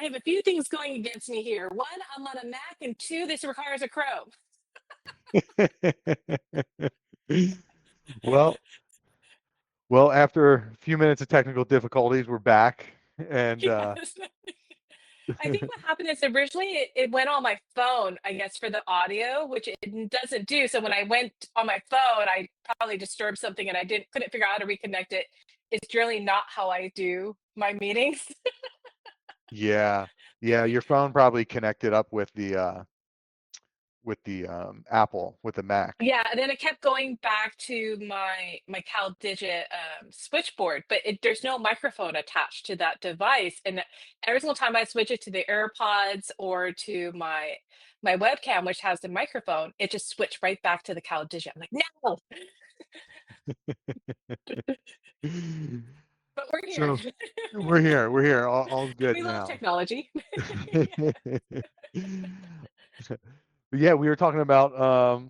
have a few things going against me here. One, I'm on a Mac, and two, this requires a Chrome. Well, well, after a few minutes of technical difficulties, we're back, and Yes. I think what happened is originally it went on my phone, I guess, for the audio, which it doesn't do. So when I went on my phone, I probably disturbed something and I didn't couldn't figure out how to reconnect it. It's generally not how I do my meetings. yeah, yeah, your phone probably connected up with the Apple with the Mac. Yeah, and then it kept going back to my Cal Digit switchboard, but there's no microphone attached to that device. And every single time I switch it to the AirPods or to my webcam, which has the microphone, it just switched right back to the Cal Digit. I'm like, no, but we're here. So we're here, all's good We love now. technology. But yeah, we were talking about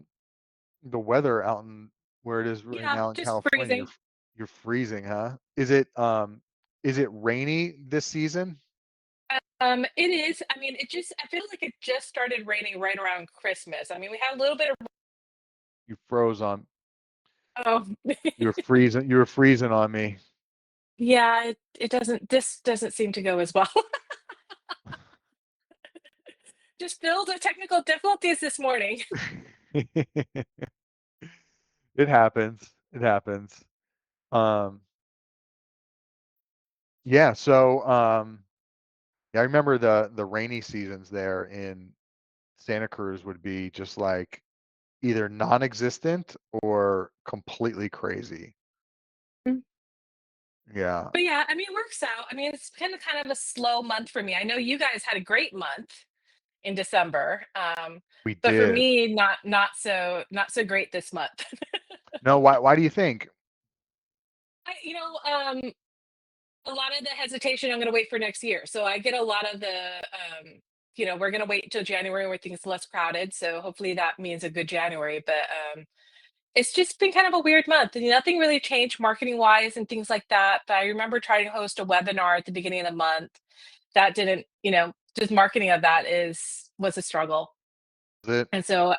the weather out in where it is right Yeah, now in just California. freezing. You're freezing, huh? Is it rainy this season? It is. I mean, I feel like it just started raining right around Christmas. I mean, we had a little bit of You froze on oh, you were freezing on me. yeah, this doesn't seem to go as well. Just filled with technical difficulties this morning. It happens. It happens. Um yeah, so yeah, I remember the rainy seasons there in Santa Cruz would be just like either non-existent or completely crazy. Mm. Yeah, But yeah, I mean, it works out. I mean, it's been kind of a slow month for me. I know you guys had a great month in December, we but for did. me, not so great this month. No, why do you think? I, you know, a lot of the hesitation, I'm going to wait for next year. So I get a lot of we're going to wait until January where things less crowded. So hopefully that means a good January. But it's just been kind of a weird month. And nothing really changed marketing wise and things like that. But I remember trying to host a webinar at the beginning of the month. That didn't, just marketing of that was a struggle. Is it? And so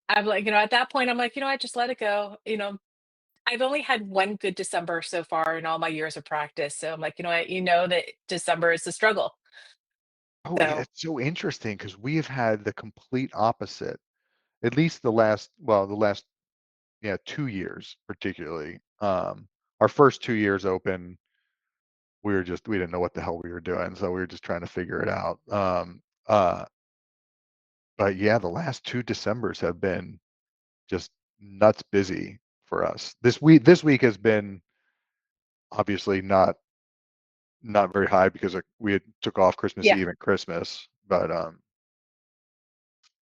I'm like, at that point, I'm like, I just let it go. I've only had one good December so far in all my years of practice. So I'm like, what? That December is the struggle. Oh, yeah, So it's so interesting because we have had the complete opposite. At least the last yeah 2 years particularly. Our first 2 years open, we didn't know what the hell we were doing, so we were just trying to figure it out. Uh, but yeah, the last two Decembers have been just nuts busy for us. This week has been obviously not very high because we had took off Christmas yeah. Eve and Christmas, but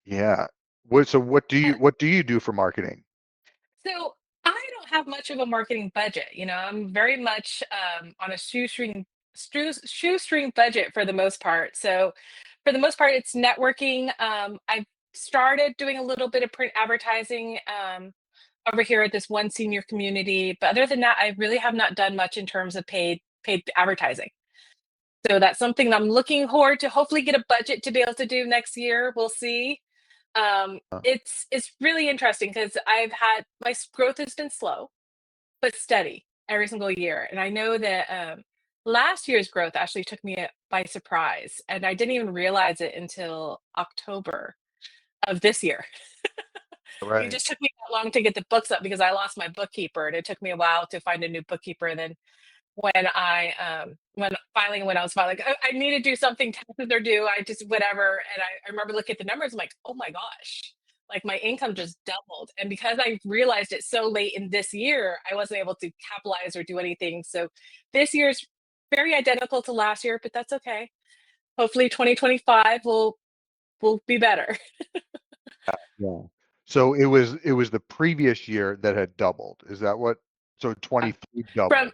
yeah. What do you do for marketing? So I don't have much of a marketing budget. I'm very much on a shoestring budget for the most part. So for the most part, it's networking. I've started doing a little bit of print advertising over here at this one senior community, but other than that, I really have not done much in terms of paid advertising. So that's something I'm looking forward to hopefully get a budget to be able to do next year. We'll see. Uh, It's really interesting because I've had growth has been slow but steady every single year, and I know that last year's growth actually took me by surprise, and I didn't even realize it until October of this year. It right. just took me that long to get the books up because I lost my bookkeeper, and it took me a while to find a new bookkeeper. And then when I was filing, like, I need to do something, taxes are due, I just whatever, and I remember looking at the numbers, I'm like, "Oh my gosh," like, my income just doubled, and because I realized it so late in this year, I wasn't able to capitalize or do anything, so this year's very identical to last year, but that's okay. Hopefully 2025 will be better. Yeah. So it was the previous year that had doubled. Is that what? So 23 From doubled.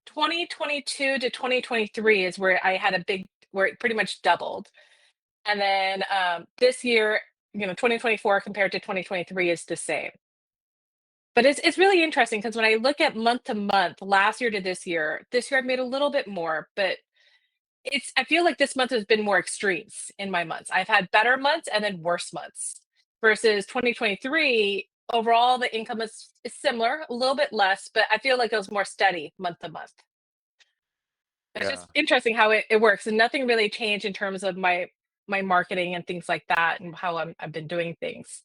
2022 to 2023 is where I had a big where it pretty much doubled. And then this year, 2024 compared to 2023 is the same. But it's really interesting because when I look at month to month, last year to this year I've made a little bit more, but I feel like this month has been more extremes in my months. I've had better months and then worse months versus 2023. Overall, the income is similar, a little bit less, but I feel like it was more steady month to month. It's Yeah. just interesting how it works, and nothing really changed in terms of my marketing and things like that, and how I've been doing things.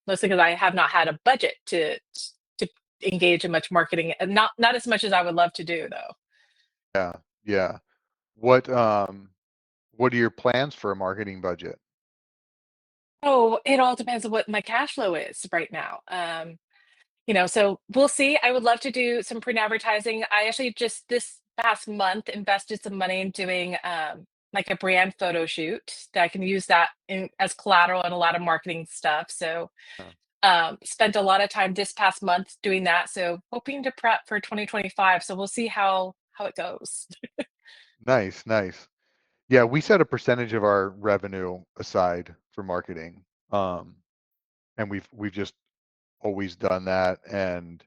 Mostly because I have not had a budget to engage in much marketing, and not as much as I would love to do, though. Yeah. Yeah. What what are your plans for a marketing budget? Oh, it all depends on what my cash flow is right now. So we'll see. I would love to do some print advertising. I actually just this past month invested some money in doing like a brand photo shoot that I can use that as collateral and a lot of marketing stuff. So Uh, spent a lot of time this past month doing that. So hoping to prep for 2025. So we'll see how it goes. nice, nice. Yeah, we set a percentage of our revenue aside for marketing. Um, and we've just always done that, and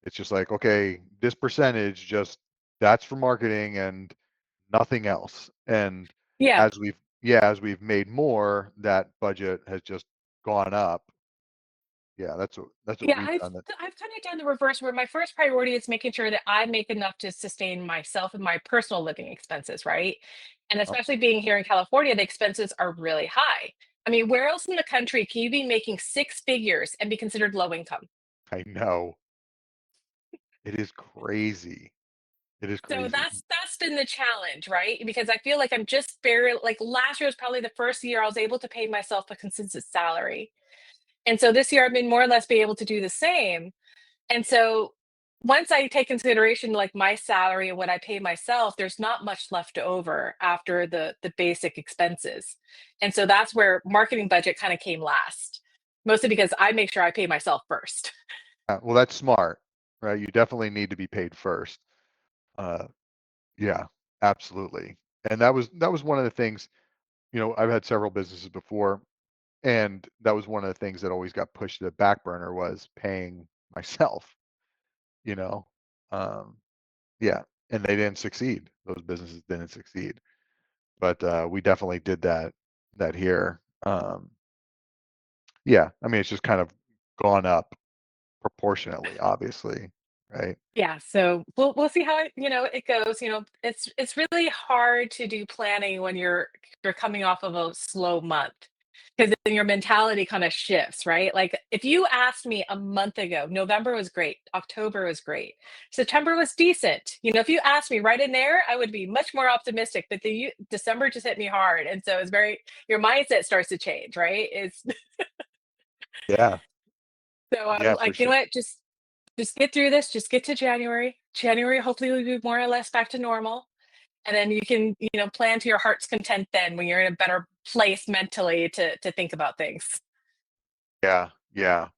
it's just like, okay, this percentage just that's for marketing and nothing else. And Yeah. as we've made more, that budget has just gone up. Yeah, that's what Yeah, we've I've done. That I've kind of done the reverse where my first priority is making sure that I make enough to sustain myself and my personal living expenses, right? And oh, especially being here in California, the expenses are really high. I mean, where else in the country can you be making six figures and be considered low income? I know. It is crazy. It is So crazy. that's been the challenge, right? Because I feel like I'm just barely like last year was probably the first year I was able to pay myself a consistent salary. And so this year I've been more or less be able to do the same. And so once I take consideration like my salary and what I pay myself, there's not much left over after the basic expenses. And so that's where marketing budget kind of came last. Mostly because I make sure I pay myself first. Well, that's smart, right? You definitely need to be paid first. Uh, yeah, absolutely. And that was one of the things, I've had several businesses before, and that was one of the things that always got pushed to the back burner was paying myself, you know. Um, yeah, and they didn't succeed. Those businesses didn't succeed. But we definitely did that here. Yeah, I mean it's just kind of gone up proportionately, obviously, right? Yeah, so we'll see how it goes. It's really hard to do planning when you're coming off of a slow month because then your mentality kind of shifts, right? Like if you asked me a month ago, November was great, October was great, September was decent. If you asked me right in there, I would be much more optimistic. But December just hit me hard, and so it's very your mindset starts to change, right? It's Yeah, so I'm yeah, for like, you know sure. what, just get through this. Just get to January. January, hopefully, will be more or less back to normal. And then you can, plan to your heart's content then when you're in a better place mentally to think about things. Yeah, yeah.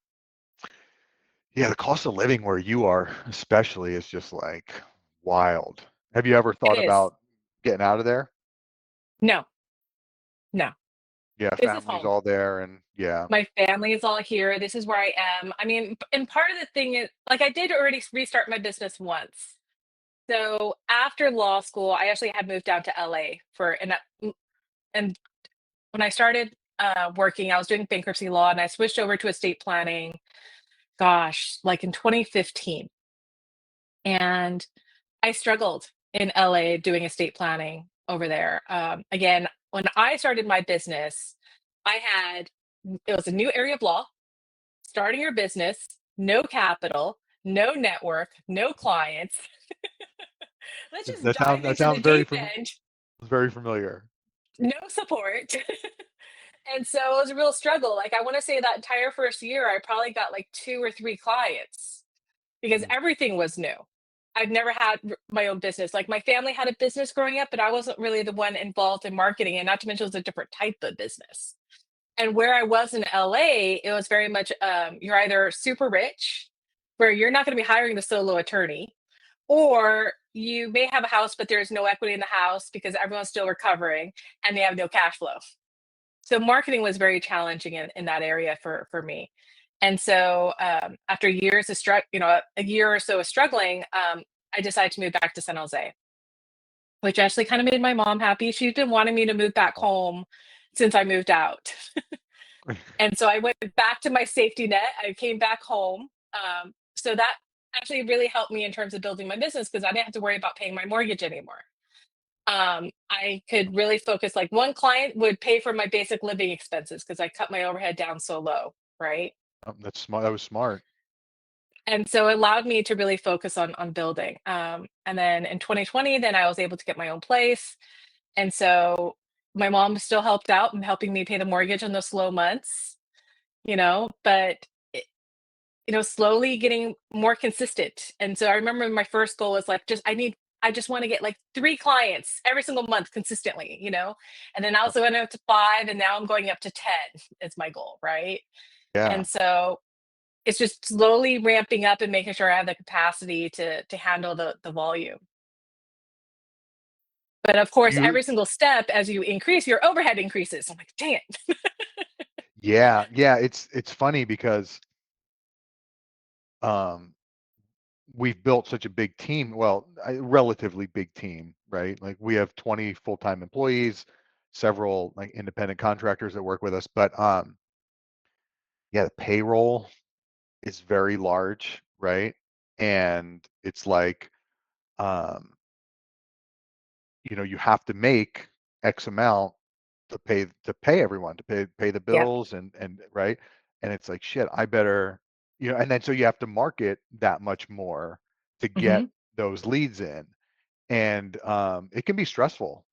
Yeah, the cost of living where you are especially is just like wild. Have you ever It thought is. about getting out of there? No, no. Yeah, This is family's home. all there and yeah. My family is all here. This is where I am. I mean, and part of the thing is, like, I did already restart my business once. So after law school, I actually had moved down to LA and when I started working, I was doing bankruptcy law and I switched over to estate planning, gosh, like in 2015. And I struggled in LA doing estate planning over there. Again, when I started my business, I had it was a new area of law, starting your business, no capital, no network, no clients. Let's just That sounds dive that into the sounds very deep end, very familiar. no support. And so it was a real struggle. Like I want to say that entire first year, I probably got like two or three clients because Mhm. everything was new. I've never had my own business. Like my family had a business growing up, but I wasn't really the one involved in marketing. And not to mention, it was a different type of business. And where I was in LA, it was very much you're either super rich, where you're not going to be hiring the solo attorney, or you may have a house, but there's no equity in the house because everyone's still recovering and they have no cash flow. So marketing was very challenging in that area for me. And so after years of a year or so of struggling, I decided to move back to San Jose. which actually kind of made my mom happy. She's been wanting me to move back Oh, home since I moved out. And so I went back to my safety net. I came back home. So that actually really helped me in terms of building my business because I didn't have to worry about paying my mortgage anymore. I could really focus. Like one client would pay for my basic living expenses because I cut my overhead down so low, right? that's smart. That was smart. And so it allowed me to really focus on building. And then in 2020, then I was able to get my own place. And so my mom still helped out and helping me pay the mortgage in those slow months, but slowly getting more consistent. And so I remember my first goal was like, I just want to get like 3 clients every single month consistently, and then I Yep. also went up to 5, and now I'm going up to 10 is my goal, right? Yeah. And so it's just slowly ramping up and making sure I have the capacity to handle the volume. But of course, You every single step as you increase, your overhead increases. I'm like, dang it. Yeah, yeah, it's funny because, um, we've built such a big team, well, a relatively big team, right? Like, we have 20 full-time employees, several, like, independent contractors that work with us, but, yeah, the payroll is very large, right? And it's like, um, you have to make X amount to pay everyone, to pay the Yep. bills and right? And it's like, shit, I better, and then so you have to market that much more to get Hmm. those leads in. And it can be stressful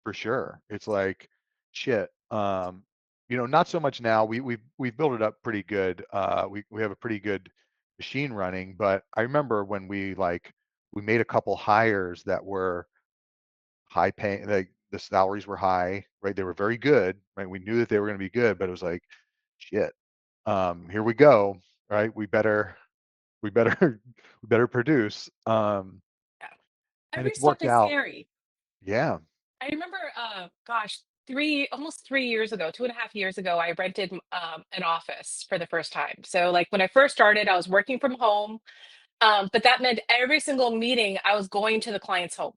for sure. It's like, shit, not so much now. We've built it up pretty good. We have a pretty good machine running, but I remember when we made a couple hires that were high paying, like the salaries were high, right? They were very good, right? We knew that they were going to be good, but it was like, shit, here we go, right? We better we better produce. Yeah. And Every it's step worked is out. scary. Yeah. I remember, gosh, almost 3 years ago, 2.5 years ago, I rented an office for the first time. So, like when I first started, I was working from home, but that meant every single meeting I was going to the client's home.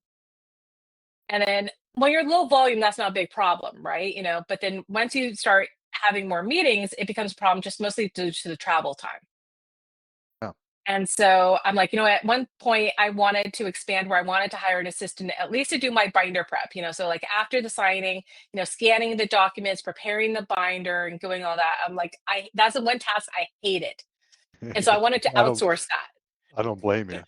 And then when you're low volume, that's not a big problem, right? But then once you start having more meetings, it becomes a problem just mostly due to the travel time. Yeah. And so I'm like, at one point I wanted to expand where I wanted to hire an assistant at least to do my binder prep, so like after the signing, scanning the documents, preparing the binder and doing all that. I'm like, that's the one task I hated. And so I wanted to I don't outsource that. I don't blame you.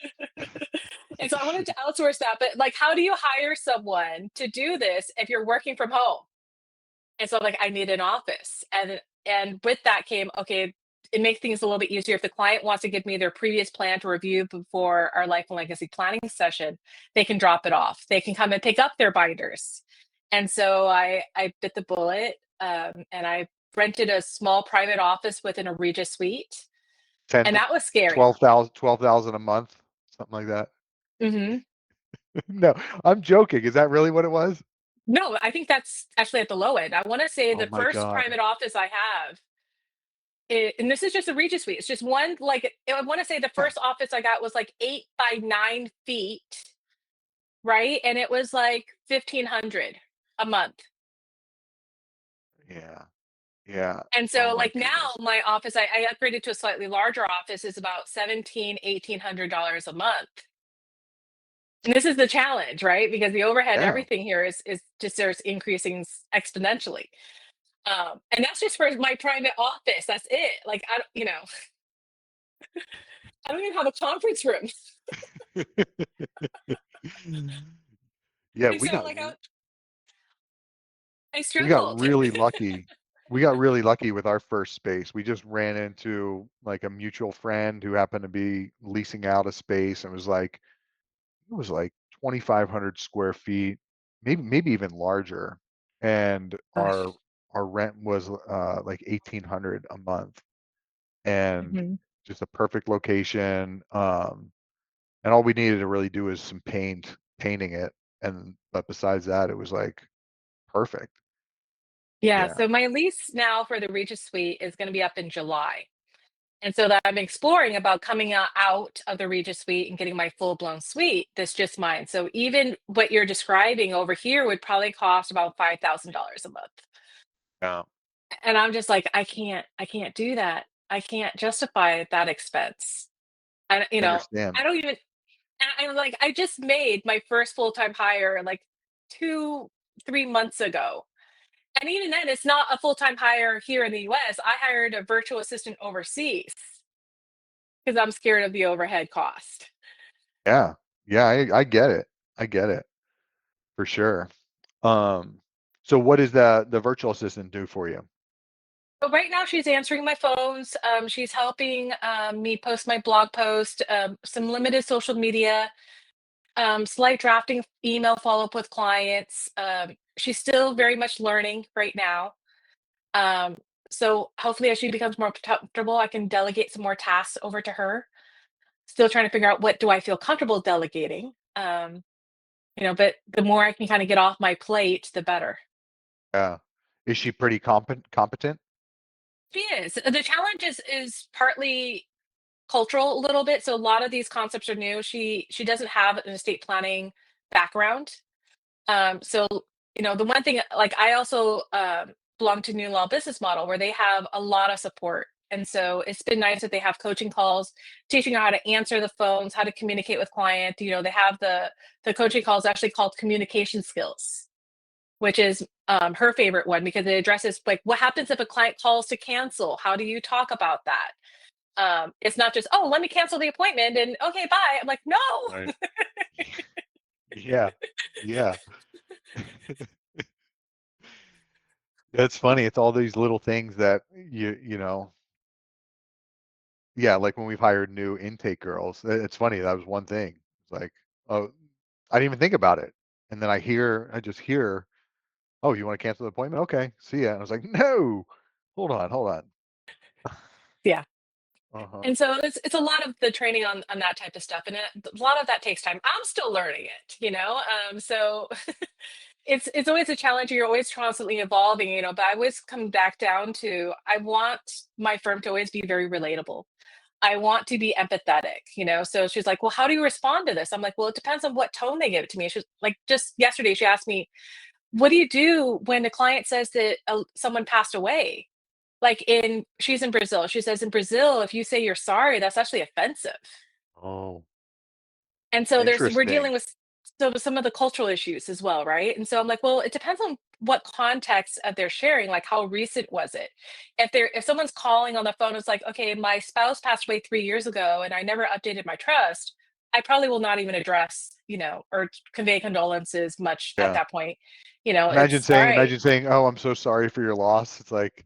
And so I wanted to outsource that, but like how do you hire someone to do this if you're working from home? And so like I need an office. And with that came, okay, it makes things a little bit easier. If the client wants to give me their previous plan to review before our life and legacy planning session, they can drop it off. They can come and pick up their binders. And so I bit the bullet, and I rented a small private office within a Regis suite. 10 And to that was scary. 12,000 a month, something like that. Hmm. No, I'm joking. Is that really what it was? No, I think that's actually at the low end. I want to say Oh the my first God. private office I have, and this is just a Regis suite. It's just one, like, I want to say the Yeah. first office I got was like 8 by 9 feet, right? And it was like 1,500 a month. Yeah. Yeah. And Oh so my like now goodness. my office, I upgraded to a slightly larger office, is about 1,800 $1,800 a month. And this is the challenge, right? Because the overhead, Yeah. everything here is just there's increasing exponentially. And that's just for my private office. That's it. Like I don't even have a conference room. Yeah, And so like I we got struggled. really lucky. We got really lucky with our first space. We just ran into like a mutual friend who happened to be leasing out a space and it was like 2,500 square feet, maybe even larger. And our Gosh. our rent was like 1,800 a month, and Mhm. just a perfect location. And all we needed to really do is some painting it, and but besides that, it was like perfect. Yeah, Yeah. so my lease now for the Regis Suite is gonna be up in July. And so that I'm exploring about coming out of the Regis suite and getting my full blown suite that's just mine. So even what you're describing over here would probably cost about $5,000 a month. Yeah, And I'm just like, I can't do that. I can't justify that expense. And I understand. I don't even, and I'm like, I just made my first full time hire like 2, 3 months ago. And even then, it's not a full time hire here in the US. I hired a virtual assistant overseas because I'm scared of the overhead cost. Yeah. Yeah, I get it. I get it, for sure. Um, so what does the virtual assistant do for you? But right now, she's answering my phones. She's helping me post my blog post, some limited social media, slight drafting email follow up with clients. She's still very much learning right now. Um, so hopefully, as she becomes more comfortable, I can delegate some more tasks over to her. Still trying to figure out what do I feel comfortable delegating. But the more I can kind of get off my plate, the better. Yeah. Is she pretty competent? She is. The challenge is partly cultural a little bit. So a lot of these concepts are new. She doesn't have an estate planning background. So the one thing, like, I also belong to New Law Business Model where they have a lot of support. And so it's been nice that they have coaching calls, teaching her how to answer the phones, how to communicate with client. They have the coaching calls actually called communication skills, which is her favorite one because it addresses like what happens if a client calls to cancel. How do you talk about that? It's not just, oh, let me cancel the appointment and okay, bye. I'm like, no. Right. Yeah. Yeah. That's funny. It's all these little things that yeah, like when we've hired new intake girls, it's funny. That was one thing. It's like, oh, I didn't even think about it. And then I just hear, oh, you want to cancel the appointment? Okay, see ya. And I was like, no, hold on. Yeah. Uh-huh. And so it's a lot of the training on that type of stuff, and a lot of that takes time. I'm still learning it. So it's always a challenge. You're always constantly evolving. But I always come back down to I want my firm to always be very relatable. I want to be empathetic. So she's like, well, how do you respond to this? I'm like, well, it depends on what tone they give it to me. She's like, just yesterday, she asked me, what do you do when a client says that someone passed away? Like she's in Brazil. She says in Brazil, if you say you're sorry, that's actually offensive. Oh, And so we're interesting. dealing with some of the cultural issues as well, right? And so I'm like, well, it depends on what context they're sharing. Like, how recent was it? If someone's calling on the phone, it's like, okay, my spouse passed away 3 years ago, and I never updated my trust. I probably will not even address, or convey condolences much at Yeah. that point. Imagine It's all saying, right. oh, I'm so sorry for your loss. It's like,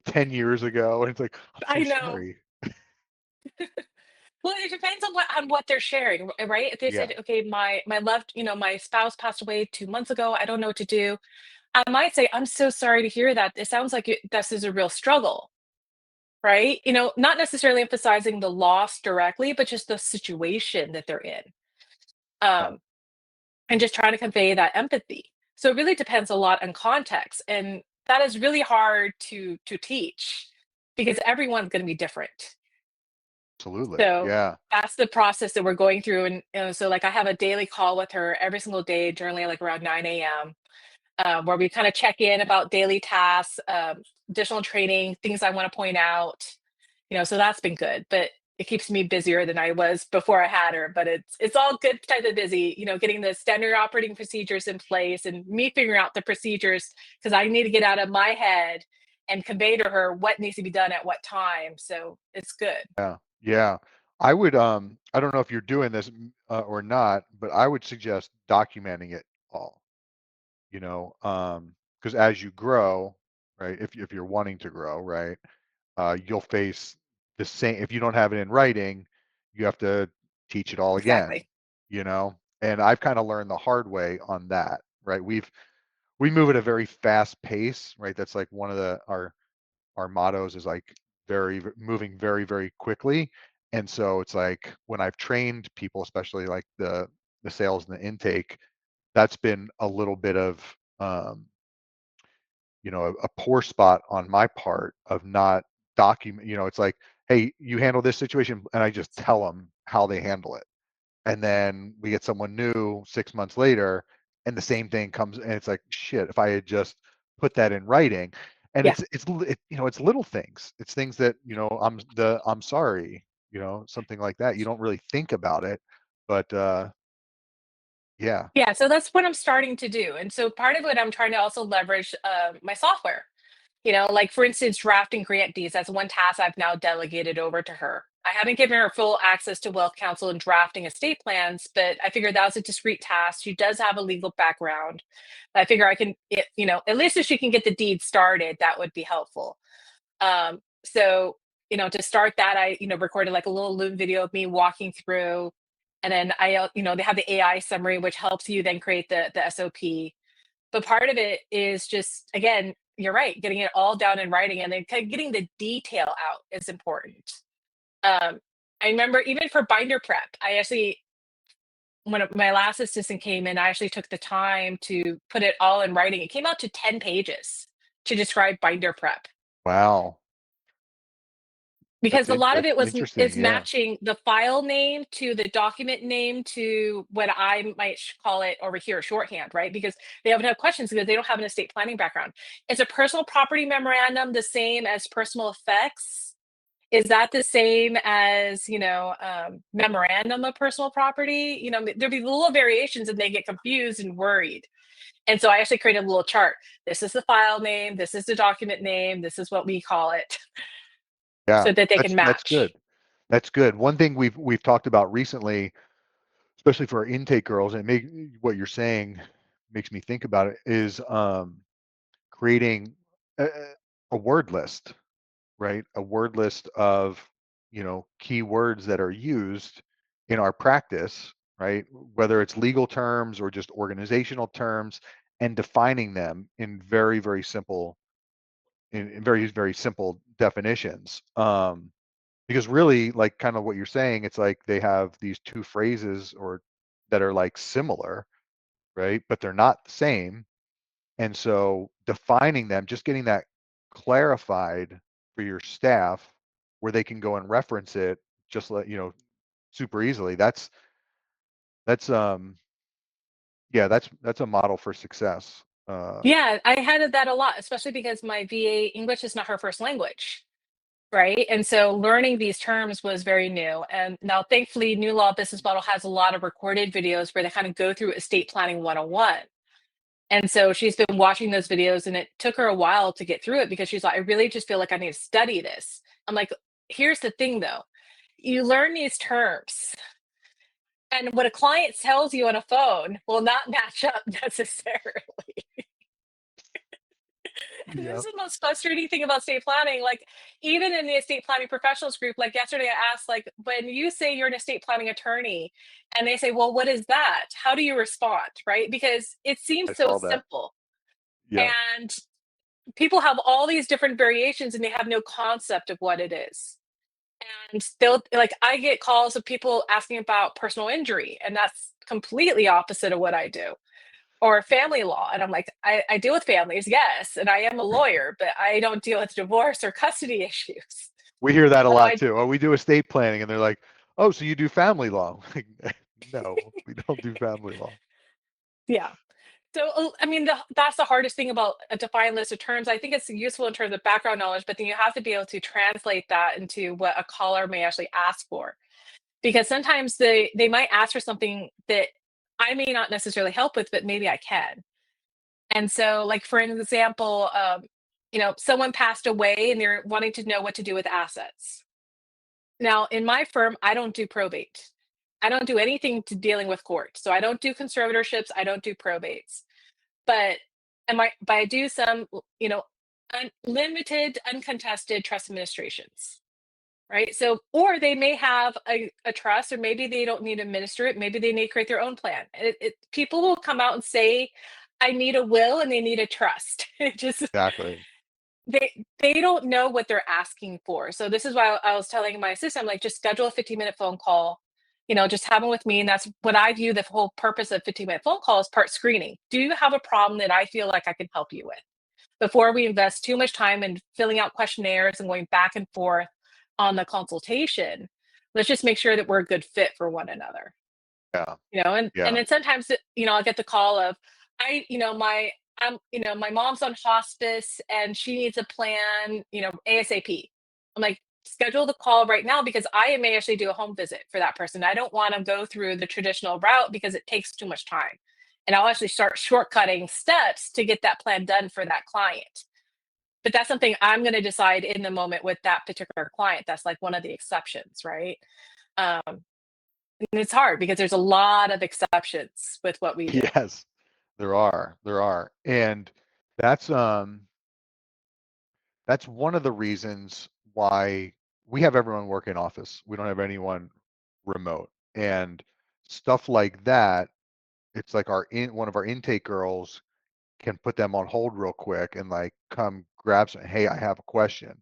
10 years ago. And it's like, I'm so I know. sorry. Well, it depends on what they're sharing, right? If they Yeah. said, "Okay, my spouse passed away 2 months ago. I don't know what to do." I might say, "I'm so sorry to hear that. It sounds like this is a real struggle." Right? Not necessarily emphasizing the loss directly, but just the situation that they're in, Yeah. um, and just trying to convey that empathy. So it really depends a lot on context, and that is really hard to teach because everyone's going to be different. Absolutely. So Yeah. that's the process that we're going through. And so, like, I have a daily call with her every single day, generally like around 9 a.m., where we kind of check in about daily tasks, additional training, things I want to point out. So that's been good, but it keeps me busier than I was before I had her. But it's all good type of busy. Getting the standard operating procedures in place and me figuring out the procedures because I need to get out of my head and convey to her what needs to be done at what time. So it's good. Yeah. Yeah. I don't know if you're doing this or not, but I would suggest documenting it all, because as you grow, right, if you're wanting to grow, right, you'll face the same, if you don't have it in writing, you have to teach it all again, Exactly. and I've kind of learned the hard way on that, right? We move at a very fast pace, right? That's like one of our mottos is like moving very, very quickly. And so it's like when I've trained people, especially like the sales and the intake, that's been a little bit of um, a poor spot on my part of not document, it's like, hey, you handle this situation, and I just tell them how they handle it. And then we get someone new 6 months later, and the same thing comes, and it's like, shit, if I had just put that in writing. And Yeah. it's little things. It's things that, I'm sorry, something like that. You don't really think about it, but yeah. Yeah, so that's what I'm starting to do. And so part of it, I'm trying to also leverage my software. Like for instance, drafting grant deeds. That's one task I've now delegated over to her. I haven't given her full access to wealth counsel and drafting estate plans, but I figured that was a discrete task. She does have a legal background. I figure I can, at least if she can get the deed started, that would be helpful. So, to start that, I, recorded like a little loop video of me walking through, and then they have the AI summary, which helps you then create the SOP. But part of it is just, again, you're right, getting it all down in writing and then kind of getting the detail out is important. Um, I remember even for binder prep, I actually, when my last assistant came in, I actually took the time to put it all in writing. It came out to 10 pages to describe binder prep. Wow. Because a lot of That's it is interesting. Yeah. matching the file name to the document name to what I might call it over here shorthand, right? Because they haven't had questions because they don't have an estate planning background. Is a personal property memorandum the same as personal effects? Is that the same as, memorandum of personal property? There'd be little variations and they get confused and worried. And so I actually created a little chart. This is the file name. This is the document name. This is what we call it, Yeah. so that they can That's good. match. That's good. One thing we've talked about recently, especially for our intake girls, and what you're saying makes me think about it, is creating a, a word list, right? A word list of, key words that are used in our practice, right? Whether it's legal terms or just organizational terms, and defining them in very, very simple, in very, very simple definitions. Because really, like kind of what you're saying, it's like they have these two phrases or that are like similar, right? But they're not the same. And so defining them, just getting that clarified for your staff where they can go and reference it, just let super easily. That's yeah, that's a model for success. Yeah, I had that a lot, especially because my VA English is not her first language, right? And so learning these terms was very new. And now, thankfully, New Law Business Model has a lot of recorded videos where they kind of go through estate planning 101. And so she's been watching those videos, and it took her a while to get through it because she's like, I really just feel like I need to study this. I'm like, here's the thing though, you learn these terms, and what a client tells you on a phone will not match up necessarily. And this Yep. is the most frustrating thing about estate planning. Like, even in the estate planning professionals group, like yesterday, I asked, like, when you say you're an estate planning attorney, and they say, well, what is that? How do you respond? Right? Because it seems I so saw that. simple. Yep. And people have all these different variations and they have no concept of what it is. And they'll, like, I get calls of people asking about personal injury, and that's completely opposite of what I do, or family law. And I'm like, I deal with families, yes, and I am a lawyer, but I don't deal with divorce or custody issues. We hear that a Although lot too. Oh, we do estate planning, and they're like, "Oh, so you do family law?" Like, no, we don't do family law. yeah. So, I mean, that's the hardest thing about a defined list of terms. I think it's useful in terms of background knowledge, but then you have to be able to translate that into what a caller may actually ask for. Because sometimes they might ask for something that I may not necessarily help with, but maybe I can. And so, like for an example, someone passed away and they're wanting to know what to do with assets. Now, in my firm, I don't do probate. I don't do anything to dealing with court. So I don't do conservatorships. I don't do probates. But but I do some, limited, uncontested trust administrations. Right. So, or they may have a trust, or maybe they don't need to administer it. Maybe they need to create their own plan. People will come out and say, I need a will and they need a trust. It just, Exactly. they don't know what they're asking for. So this is why I was telling my assistant, I'm like, just schedule a 15-minute phone call, just have them with me. And that's what I view the whole purpose of 15-minute phone call is part screening. Do you have a problem that I feel like I can help you with? before we invest too much time in filling out questionnaires and going back and forth on the consultation, let's just make sure that we're a good fit for one another. Yeah. And Yeah. then sometimes, I'll get the call of, my mom's on hospice and she needs a plan, ASAP. I'm like, schedule the call right now because I may actually do a home visit for that person. I don't want to go through the traditional route because it takes too much time. And I'll actually start shortcutting steps to get that plan done for that client. But that's something I'm going to decide in the moment with that particular client. That's like one of the exceptions, right? Um, and it's hard because there's a lot of exceptions with what we do. Yes. There are. And that's that's one of the reasons why we have everyone work in office. We don't have anyone remote. And stuff like that, it's like one of our intake girls can put them on hold real quick and like come grab some, hey, I have a question. Yeah.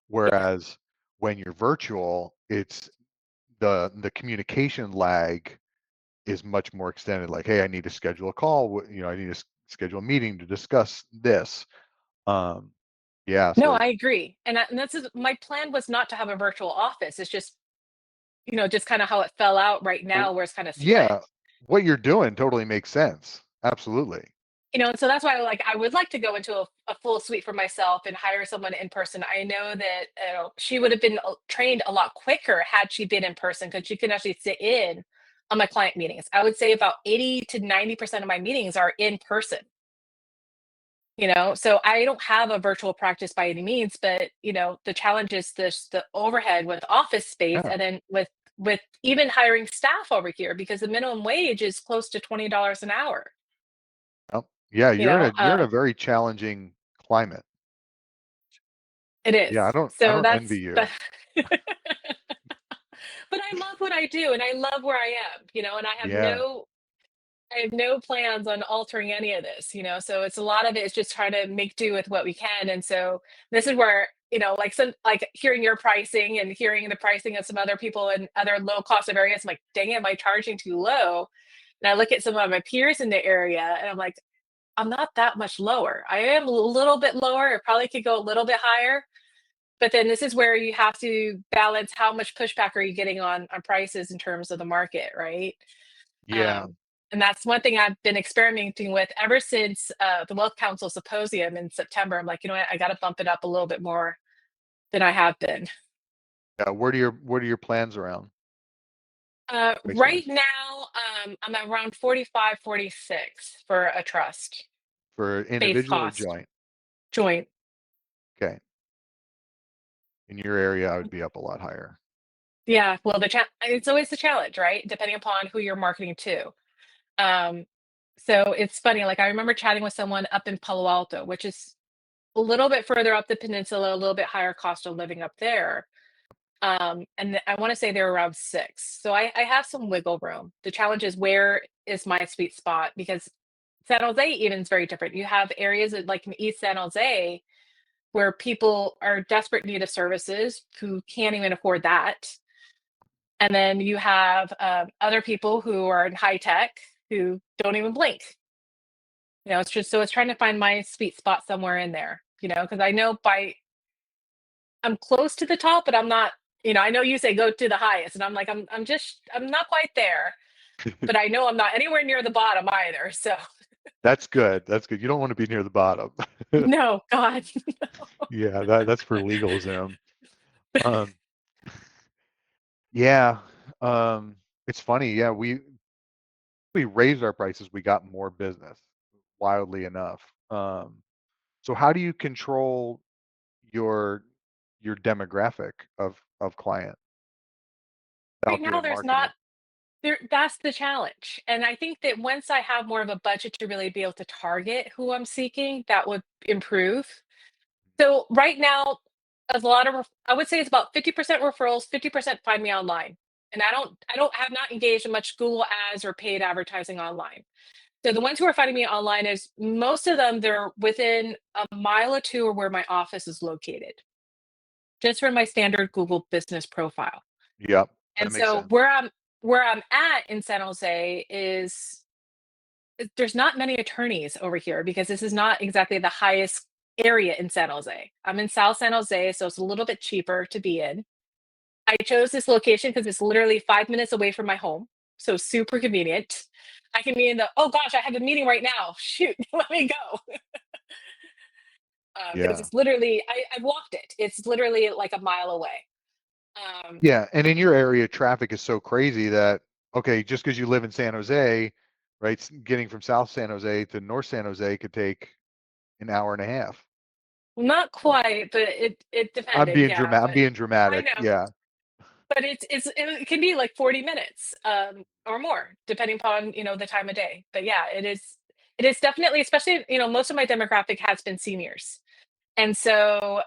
Whereas when you're virtual, it's the communication lag is much more extended. Like, hey, I need to schedule a call. I need to schedule a meeting to discuss this. Um, yeah. No, So I agree. And that's my plan was not to have a virtual office. It's just, just kind of how it fell out right now w- where it's kind of split. yeah, what you're doing totally makes sense. Absolutely. And so that's why I would like to go into a full suite for myself and hire someone in person. I know that she would have been trained a lot quicker had she been in person because she can actually sit in on my client meetings. I would say about 80 to 90% of my meetings are in person. So I don't have a virtual practice by any means, but the challenge is the overhead with office space, Yeah. and then with even hiring staff over here because the minimum wage is close to $20 an hour. Yep. Yeah. You You're in know, a you're in a very challenging climate. it is. Yeah. I So don't envy that's the you. but I love what I do and I love where I am, and Yeah. I have no plans on altering any of this, so it's a lot of it is just trying to make do with what we can. And so this is where, like hearing your pricing and hearing the pricing of some other people in other low cost of areas, I'm like, dang it, am I charging too low? And I look at some of my peers in the area and I'm like, I'm not that much lower. I am a little bit lower. It probably could go a little bit higher. But then this is where you have to balance how much pushback are you getting on prices in terms of the market, right? Yeah. Um, and that's one thing I've been experimenting with ever since the Wealth Council Symposium in September. I'm like, you know what, I got to bump it up a little bit more than I have been. Yeah. What are your plans around price Right wise now, I'm at around 45, 46 for a trust for base individual or cost joint? joint. Okay. In your area, I would be up a lot higher. Yeah, well, it's always the challenge, right? Depending upon who you're marketing to. Um, so it's funny. Like I remember chatting with someone up in Palo Alto, which is a little bit further up the peninsula, a little bit higher cost of living up there. And I want to say they're around 6. So I have some wiggle room. The challenge is where is my sweet spot because San Jose even is very different. You have areas like in East San Jose where people are desperate need of services who can't even afford that. And then you have other people who are in high tech who don't even blink. It's just so it's trying to find my sweet spot somewhere in there. Because I know I'm close to the top, but I'm not. I know you say go to the highest, and I'm like I'm not quite there, but I know I'm not anywhere near the bottom either. So That's good. That's good. You don't want to be near the bottom. no, God, Yeah, that's for LegalZoom. Um, yeah. It's funny. Yeah, we raised our prices, we got more business, wildly enough. So how do you control your your demographic of client right out there now in there's not marketing? there. That's the challenge, and I think that once I have more of a budget to really be able to target who I'm seeking, that would improve. So right now, a lot of I would say it's about 50% referrals, 50% find me online. And I don't have not engaged in much Google ads or paid advertising online. So the ones who are finding me online is most of them they're within a mile or two of where my office is located, just from my standard Google business profile. Yep, that And makes so sense. where I'm at in San Jose is there's not many attorneys over here because this is not exactly the highest. area in San Jose. I'm in South San Jose, so it's a little bit cheaper to be in. I chose this location because it's literally 5 minutes away from my home, so super convenient. I can be in the, oh gosh, I have a meeting right now. Shoot, let me go. Because Yeah. it's literally, I walked it. It's literally like a mile away. Um, Yeah, and in your area, traffic is so crazy that okay, just because you live in San Jose, right? Getting from South San Jose to North San Jose could take an hour and a half. Not Right. quite, but it depending, yeah. I'm being I dramatic. know, Yeah. but it can be like 40 minutes or more, depending upon the time of day. But yeah, it is definitely, especially most of my demographic has been seniors, and so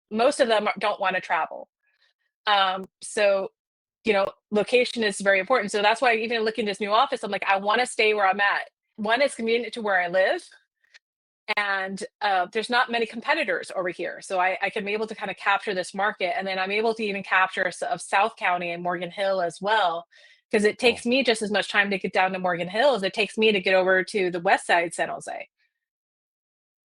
most of them don't want to travel. So location is very important. So that's why even looking at this new office, I'm like, I want to stay where I'm at. One, it's convenient to where I live, and there's not many competitors over here, so I can be able to kind of capture this market, and then I'm able to even capture of South County and Morgan Hill as well, because it Oh, takes me just as much time to get down to Morgan Hill as it takes me to get over to the west side San Jose.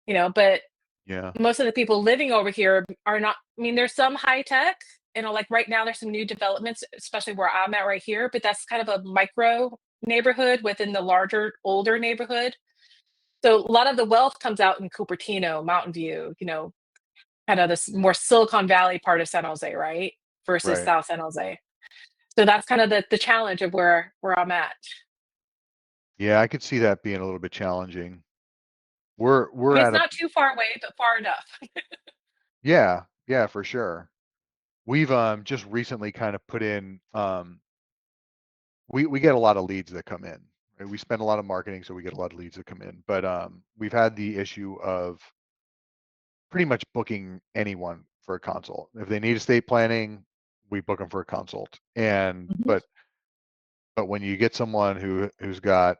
But yeah. most of the people living over here are not. I mean, there's some high tech. Like right now, there's some new developments, especially where I'm at right here. But that's kind of a micro neighborhood within the larger, older neighborhood. So a lot of the wealth comes out in Cupertino, Mountain View, kind of this more Silicon Valley part of San Jose, right? Versus Right. South San Jose. So that's kind of the challenge of where I'm at. Yeah, I could see that being a little bit challenging. I We're mean, it's at a not too far away, but far enough. yeah, yeah, for sure. We've just recently kind of put in we get a lot of leads that come in. Right? We spend a lot of marketing, so we get a lot of leads that come in. But we've had the issue of pretty much booking anyone for a consult. If they need estate planning, we book them for a consult. And Mhm. but when you get someone who's got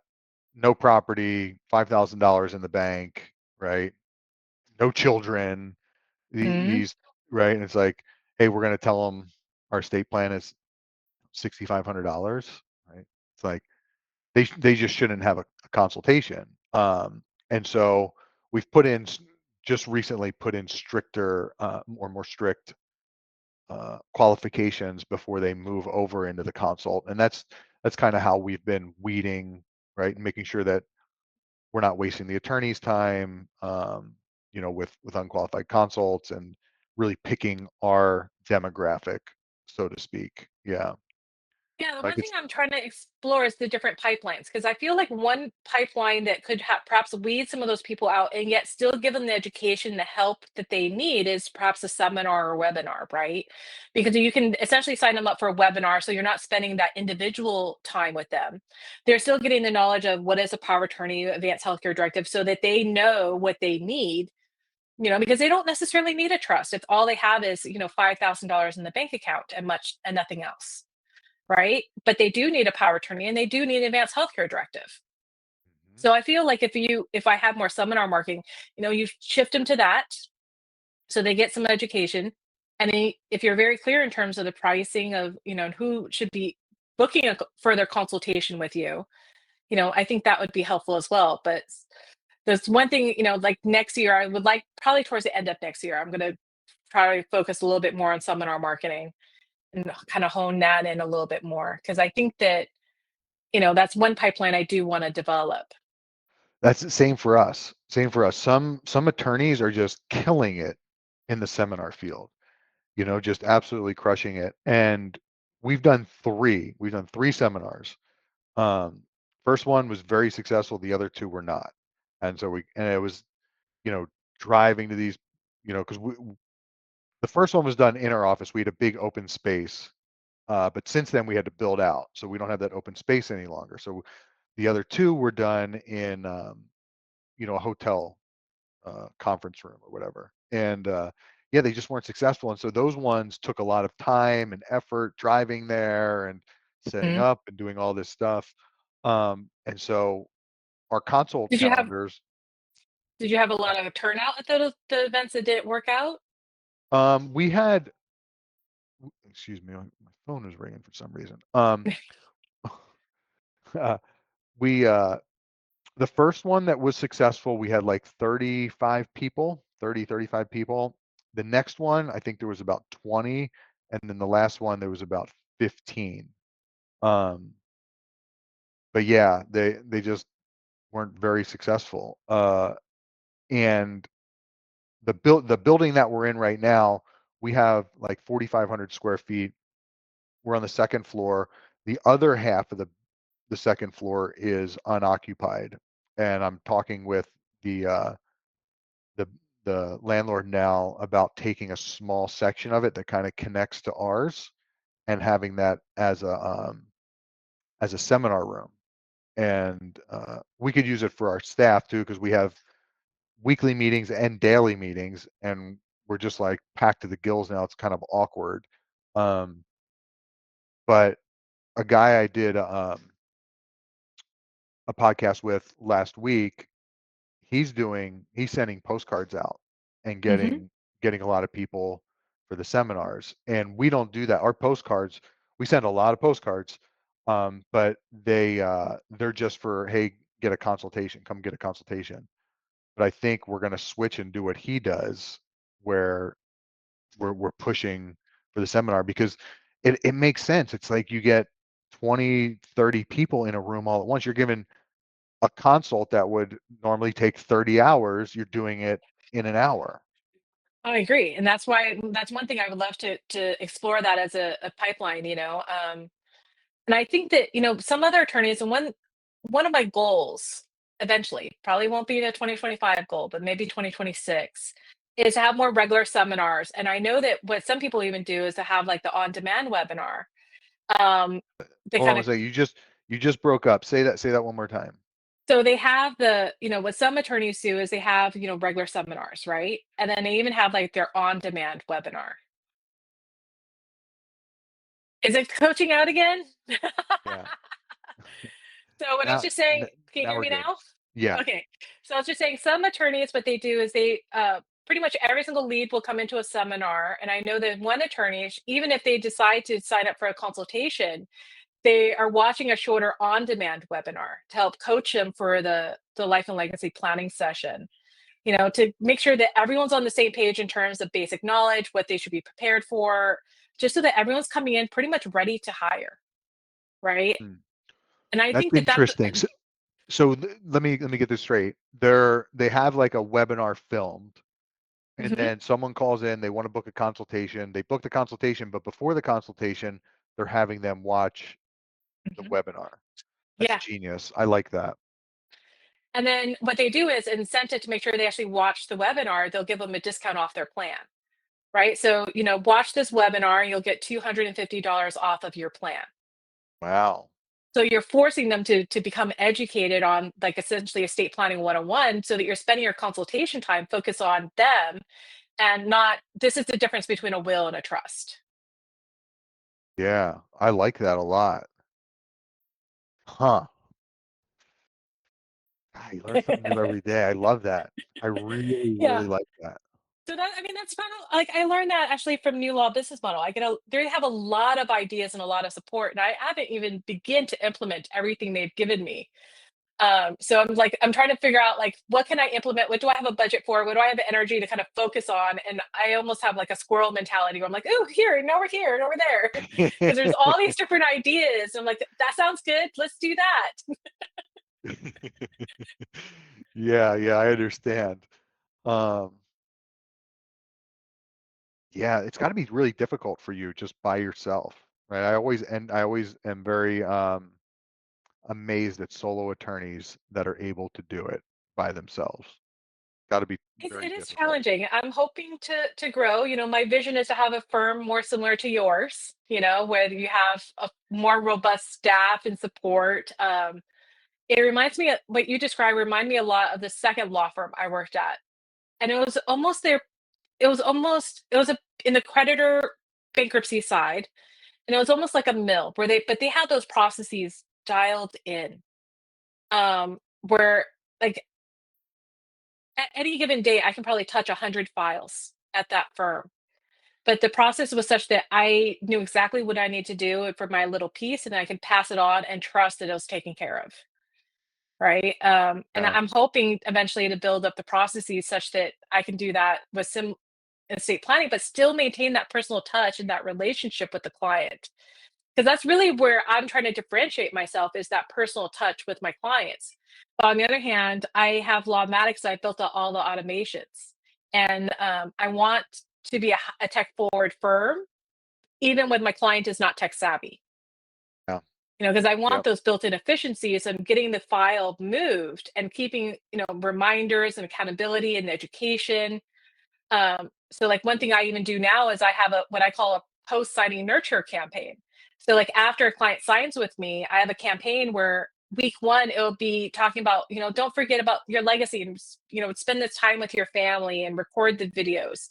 no property, $5,000 in the bank, right? No children, Mhm. these right, and it's like, hey, we're going to tell them our estate plan is $6,500, right? It's like they just shouldn't have a consultation. And so we've put in just recently put in stricter or more strict qualifications before they move over into the consult, and that's kind of how we've been weeding, right, and making sure that we're not wasting the attorney's time, with unqualified consults and really picking our demographic, so to speak. Yeah, Yeah, the like one thing it's I'm trying to explore is the different pipelines, because I feel like one pipeline that could perhaps weed some of those people out and yet still give them the education, the help that they need is perhaps a seminar or webinar, right? Because you can essentially sign them up for a webinar, so you're not spending that individual time with them. They're still getting the knowledge of what is a power of attorney, advanced healthcare directive, so that they know what they need. Because they don't necessarily need a trust if all they have is $5,000 in the bank account and nothing else, right? But they do need a power attorney and they do need an advanced healthcare directive. Mhm. So I feel like if I have more seminar marketing, you shift them to that so they get some education. And then if you're very clear in terms of the pricing of, who should be booking a further consultation with you, I think that would be helpful as well. But there's one thing, like next year, I would like probably towards the end of next year, I'm going to try to focus a little bit more on seminar marketing and kind of hone that in a little bit more. Cause I think that that's one pipeline I do wanna develop. That's the same for us. Same for us. Some attorneys are just killing it in the seminar field, just absolutely crushing it. And we've done three seminars. Um, First one was very successful. The other two were not. And so and it was, you know, driving to these, because the first one was done in our office. We had a big open space. But since then we had to build out. So we don't have that open space any longer. So the other two were done in, a hotel conference room or whatever. And yeah, they just weren't successful. And so those ones took a lot of time and effort driving there and setting Mhm. up and doing all this stuff. And so our console Did you have calendars, did you have a lot of turnout at the events that didn't work out? we had, excuse me, my phone is ringing for some reason. Uh, we, the first one that was successful, we had like 35 people. 30, 35 people. The next one, I think there was about 20, and then the last one there was about 15. Um, but yeah, they just weren't very successful. And the building that we're in right now, we have like 4,500 square feet. We're on the second floor. The other half of the second floor is unoccupied, and I'm talking with the the the landlord now about taking a small section of it that kind of connects to ours and having that as a seminar room. And we could use it for our staff too because we have weekly meetings and daily meetings, and we're just like packed to the gills now. It's kind of awkward. Um, but a guy I did a podcast with last week, he's sending postcards out and Hmm. getting a lot of people for the seminars. And we don't do that. Our postcards, we send a lot of postcards, but they're just for, hey, get a consultation, come get a consultation. But I think we're going to switch and do what he does, where we're pushing for the seminar because it makes sense. It's like you get 20, 30 people in a room all at once. You're given a consult that would normally take 30 hours, you're doing it in an hour. I agree, and that's why that's one thing I would love to explore that as a pipeline. And I think that, some other attorneys, and one of my goals eventually, probably won't be the 2025 goal, but maybe 2026, is to have more regular seminars. And I know that what some people even do is to have like the on-demand webinar. Um, they Hold on kind one of second. You just broke up. Say that one more time. so they have what some attorneys do is they have, regular seminars, right? And then they even have like their on-demand webinar. Is it coaching out again? Yeah. So what I was Now just saying, n- can you now hear we're me good. now? Yeah. Okay. So I was just saying some attorneys, what they do is they pretty much every single lead will come into a seminar. And I know that one attorney, even if they decide to sign up for a consultation, they are watching a shorter on-demand webinar to help coach them for the life and legacy planning session. To make sure that everyone's on the same page in terms of basic knowledge, what they should be prepared for, just so that everyone's coming in pretty much ready to hire, right? Hmm. And I That's think that that's interesting. Let me get this straight. They have like a webinar filmed, and Mhm. then someone calls in, they want to book a consultation. They book the consultation, but before the consultation, they're having them watch the Mhm. webinar. That's Yeah. genius. I like that. And then what they do is incentive to make sure they actually watch the webinar, they'll give them a discount off their plan, right? So, watch this webinar and you'll get $250 off of your plan. Wow. So you're forcing them to become educated on like essentially estate planning 101 so that you're spending your consultation time focus on them and not this is the difference between a will and a trust. Yeah, I like that a lot. Huh. God, you learn something new every day. I love that. I really, Yeah. really like that. So that I mean that's kind of like I learned that actually from New Law Business Model. They have a lot of ideas and a lot of support, and I haven't even begin to implement everything they've given me. So I'm trying to figure out like what can I implement? What do I have a budget for? What do I have energy to kind of focus on? And I almost have like a squirrel mentality where I'm like, oh, here, and over there, because there's all these different ideas. I'm like, that sounds good. Let's do that. Yeah, yeah, I understand. Um, yeah, it's got to be really difficult for you just by yourself, right? I always am very amazed at solo attorneys that are able to do it by themselves. Got to be very It is difficult. challenging. I'm hoping to grow. My vision is to have a firm more similar to yours. Where you have a more robust staff and support. It reminds me of what you described. Remind me a lot of the second law firm I worked at, and it was almost there. It was in the creditor bankruptcy side, and it was almost like a mill where they had those processes dialed in. Where like at any given day, I can probably touch 100 files at that firm. But the process was such that I knew exactly what I need to do for my little piece, and I could pass it on and trust that it was taken care of. right? And Yeah. I'm hoping eventually to build up the processes such that I can do that with some estate planning, but still maintain that personal touch and that relationship with the client. Because that's really where I'm trying to differentiate myself is that personal touch with my clients. But on the other hand, I have Lawmatics. I built out all the automations, and I want to be a tech forward firm, even when my client is not tech savvy. Yeah. Because I want Yep. those built-in efficiencies of getting the file moved and keeping reminders and accountability and education. So like one thing I even do now is I have a what I call a post signing nurture campaign. So like after a client signs with me, I have a campaign where week one it'll be talking about, don't forget about your legacy and spend this time with your family and record the videos.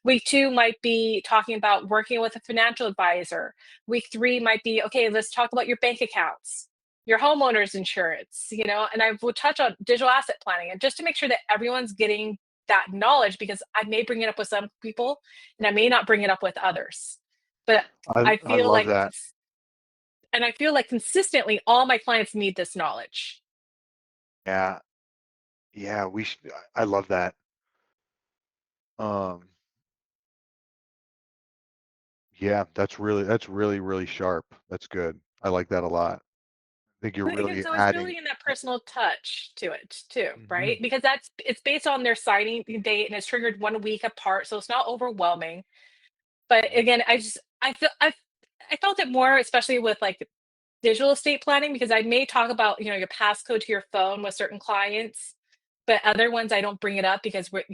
Week two might be talking about working with a financial advisor. Week three might be, okay, let's talk about your bank accounts, your homeowner's insurance, and I will touch on digital asset planning and just to make sure that everyone's getting that knowledge because I may bring it up with some people and I may not bring it up with others. But I I feel love like, that. and I feel like consistently all my clients need this knowledge. Yeah. Yeah, I love that. Um, yeah, that's really, really sharp. That's good. I like that a lot. I think you're And again, really so it's adding. building in that personal touch to it too, right? Mhm. Because it's based on their signing date and it's triggered 1 week apart, so it's not overwhelming. But Mhm. again, I felt it more, especially with like digital estate planning, because I may talk about your passcode to your phone with certain clients, but other ones I don't bring it up because but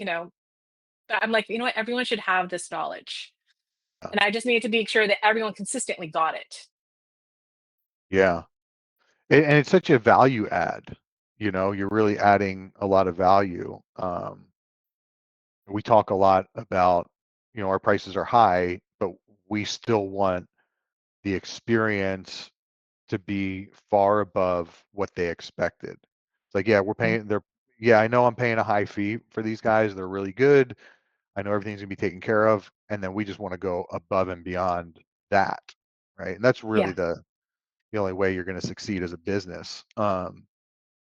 I'm like, what, everyone should have this knowledge. Yeah. And I just need to be sure that everyone consistently got it. Yeah. And it's such a value add, you're really adding a lot of value. We talk a lot about, our prices are high, but we still want the experience to be far above what they expected. It's like, yeah, Mhm. yeah, I know I'm paying a high fee for these guys. They're really good. I know everything's gonna be taken care of. And then we just want to go above and beyond that. Right. And that's really Yeah. the only way you're going to succeed as a business. And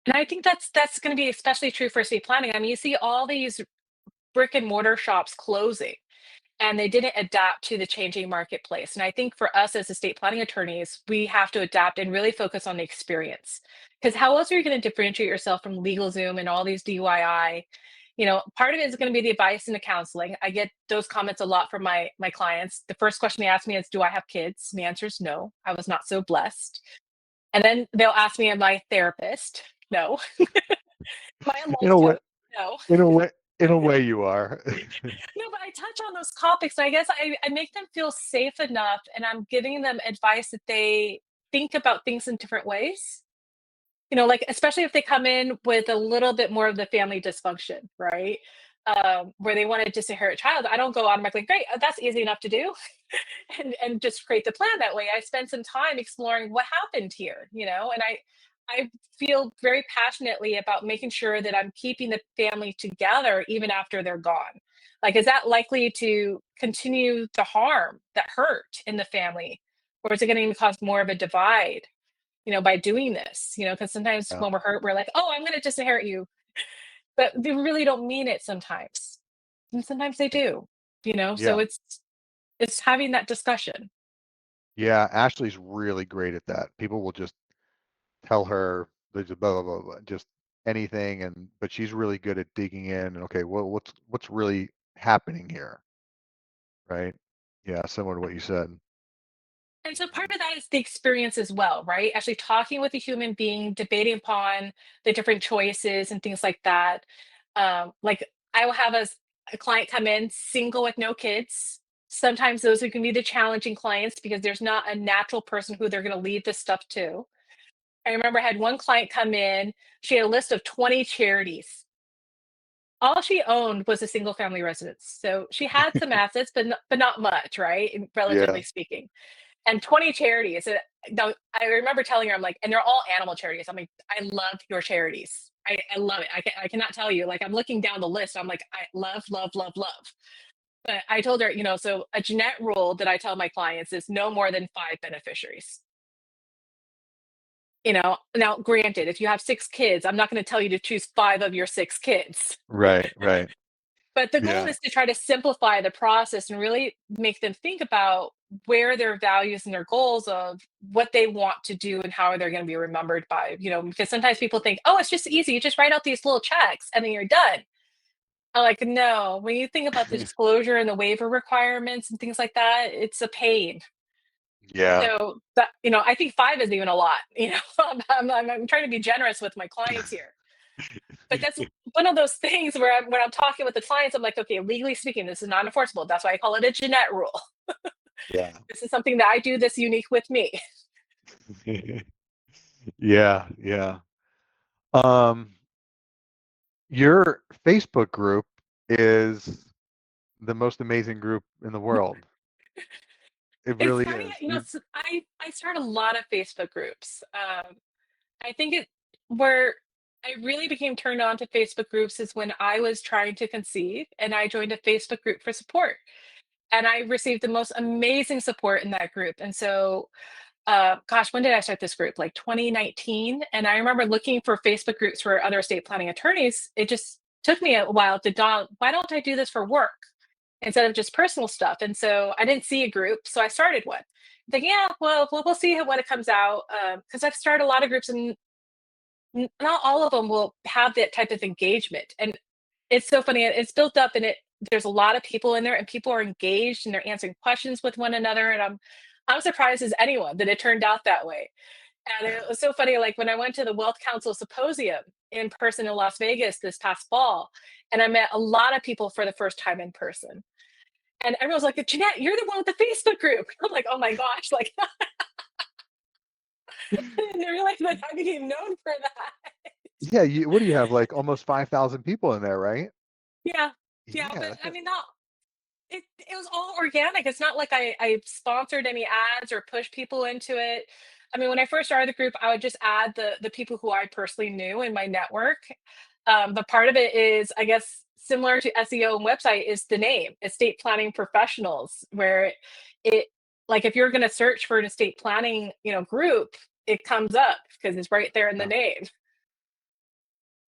I think that's going to be especially true for estate planning. I mean, you see all these brick and mortar shops closing and they didn't adapt to the changing marketplace. And I think for us as estate planning attorneys, we have to adapt and really focus on the experience. Because how else are you going to differentiate yourself from LegalZoom and all these DIY? Part of it is going to be the advice and the counseling. I get those comments a lot from my clients. The first question they ask me is, "Do I have kids?" And the answer is no. I was not so blessed. And then they'll ask me, "Am I a therapist?" No. Am I a in life a way, coach? No. in a way, in a way you are. No, but I touch on those topics. I guess I make them feel safe enough and I'm giving them advice that they think about things in different ways. Like especially if they come in with a little bit more of the family dysfunction, right? Where they want to disinherit child. I don't go automatically, great, that's easy enough to do. And just create the plan that way. I spend some time exploring what happened here, and I feel very passionately about making sure that I'm keeping the family together even after they're gone. Like, is that likely to continue the harm, that hurt in the family? Or is it going to cause more of a divide, by doing this? Because sometimes Yeah. when we're hurt, we're like, oh, I'm going to disinherit you. But they really don't mean it sometimes. And sometimes they do, so Yeah. it's having that discussion. Yeah. Ashley's really great at that. People will just tell her there's a blah, blah, blah, blah, just anything. But she's really good at digging in and okay, well, what's really happening here? Right. Yeah. Similar to what you said. And so Mhm. part of that is the experience as well, right? Actually talking with a human being, debating upon the different choices and things like that. Like I will have a client come in single with no kids. Sometimes those are going to be the challenging clients because there's not a natural person who they're going to leave this stuff to. I remember I had one client come in, she had a list of 20 charities. All she owned was a single family residence. So she had some assets, but not much, right? Yeah. Relatively speaking, and 20 charities. And now I remember telling her, I'm like, and they're all animal charities. I'm like, I love your charities. I love it. I cannot tell you. Like I'm looking down the list. I'm like, I love, love, love, love. But I told her, so a Jeanette rule that I tell my clients is no more than 5 beneficiaries. Now granted, if you have 6 kids, I'm not going to tell you to choose 5 of your 6 kids. Right, right. But the goal Yeah. is to try to simplify the process and really make them think about where their values and their goals of what they want to do and how they're going to be remembered by, because sometimes people think, oh, it's just easy. You just write out these little checks and then you're done. I'm like, no, when you think about the disclosure and the waiver requirements and things like that, it's a pain. Yeah. So that, I think 5 is even a lot. I'm trying to be generous with my clients here. But that's one of those things where when I'm talking with the clients, I'm like, okay, legally speaking, this is not enforceable. That's why I call it a Jeannette rule. Yeah. This is something that I do this unique with me. Yeah, yeah. Um, your Facebook group is the most amazing group in the world. It It's really funny, is. You I start a lot of Facebook groups. I think where I really became turned on to Facebook groups is when I was trying to conceive and I joined a Facebook group for support. And I received the most amazing support in that group. And so gosh, when did I start this group? Like 2019. And I remember looking for Facebook groups for other estate planning attorneys. It just took me a while to dawn, why don't I do this for work instead of just personal stuff? And so I didn't see a group. So I started one. Like, yeah, well, we'll see what it comes out. Because I've started a lot of groups and not all of them will have that type of engagement. And it's so funny. It's built up and there's a lot of people in there and people are engaged and they're answering questions with one another. And I'm surprised as anyone that it turned out that way. And it was so funny, like when I went to the Wealth Council Symposium in person in Las Vegas this past fall, and I met a lot of people for the first time in person. And everyone was like, Jeanette, you're the one with the Facebook group. I'm like, oh my gosh, like I didn't realize that I became known for that. yeah, what do you have, like, almost 5,000 people in there, right? Yeah. Yeah. Yeah, But that's I a mean, not it was all organic. It's not like I sponsored any ads or pushed people into it. I mean, when I first started the group, I would just add the people who I personally knew in my network. But part of it is, I guess, similar to SEO and website is the name, estate planning professionals, where it like if you're going to search for an estate planning, group, it comes up because it's right there in the yeah. name.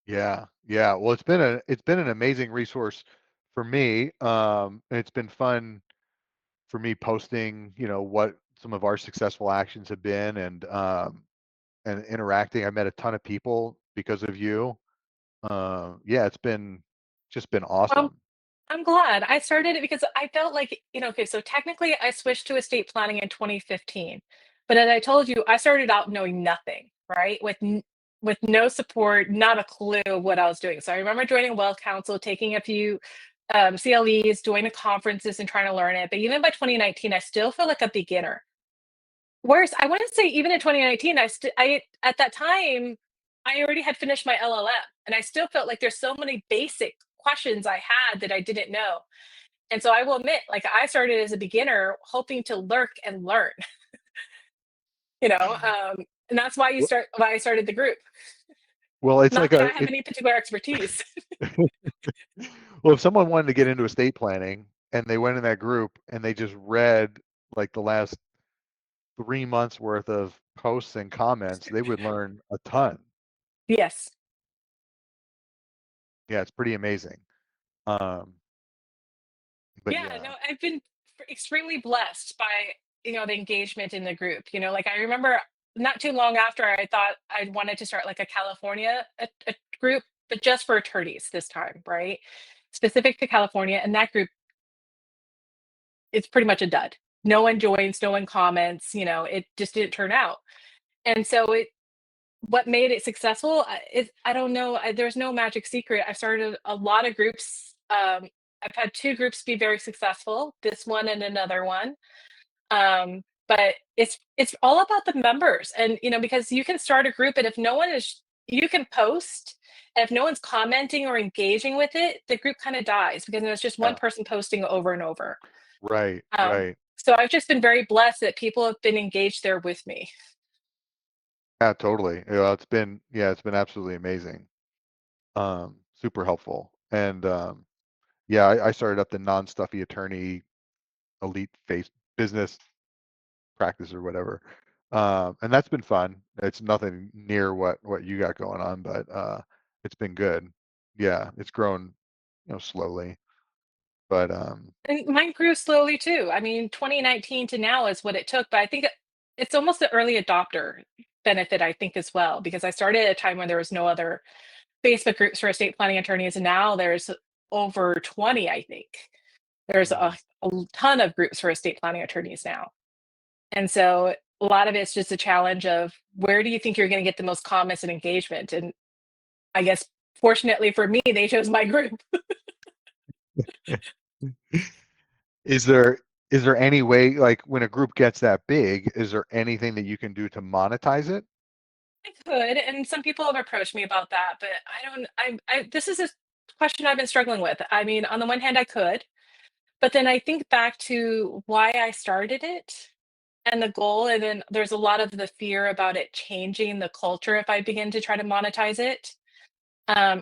Yeah, yeah. Well, it's been an amazing resource for me. And it's been fun for me posting, what some of our successful actions have been and interacting. I met a ton of people because of you. Yeah, it's been just been Um, awesome. I'm glad. I started it because I felt like, okay, so technically I switched to estate planning in 2015. But as I told you, I started out knowing nothing, right? With no support, not a clue what I was doing. So I remember joining Wealth Council, taking a few CLEs, joining conferences and trying to learn it. But even by 2019, I still feel like a beginner. Worse, I wouldn't say even in 2019, I at that time, I already had finished my LLM, and I still felt like there's so many basic questions I had that I didn't know. And so I will admit, like I started as a beginner, hoping to lurk and learn, and that's Well, why I started the group. well, it's Not like that I have any particular expertise. well, if someone wanted to get into estate planning and they went in that group and they just read like the last 3 months worth of posts and comments, they would learn a ton. Yes. Yeah, it's pretty amazing. Um, but Yeah, yeah, no, I've been extremely blessed by, the engagement in the group. Like I remember not too long after I thought I wanted to start like a California a group, but just for attorneys this time, right? Specific to California. And that group, it's pretty much a dud. No one joins, no one comments, it just didn't turn out. And so what made it successful is I don't know. There's no magic secret. I started a lot of groups. I've had 2 groups be very successful. This one and another one. But it's all about the members, and because you can start a group, and if no one is, you can post, and if no one's commenting or engaging with it, the group kind of dies because there's just one yeah, person posting over and over. right, Um, right. so I've just been very blessed that people have been engaged there with me. Yeah, totally. Yeah, it's been absolutely amazing. Super helpful. And yeah, I started up the non-stuffy attorney elite face business practice or whatever. And that's been fun. It's nothing near what you got going on, but it's been good. Yeah, it's grown, slowly. But And mine grew slowly too. I mean, 2019 to now is what it took, but I think it's almost the early adopter benefit, I think, as well, because I started at a time when there was no other Facebook groups for estate planning attorneys, and now there's over 20, I think. There's mm, a ton of groups for estate planning attorneys now. And so a lot of it's just a challenge of where do you think you're going to get the most comments and engagement? And I guess fortunately for me, they chose my group. is there is there any way, like when a group gets that big, is there anything that you can do to monetize it? I could, and some people have approached me about that, but I don't. This is a question I've been struggling with. I mean, on the one hand, I could, but then I think back to why I started it and the goal, and then there's a lot of the fear about it changing the culture if I begin to try to monetize it.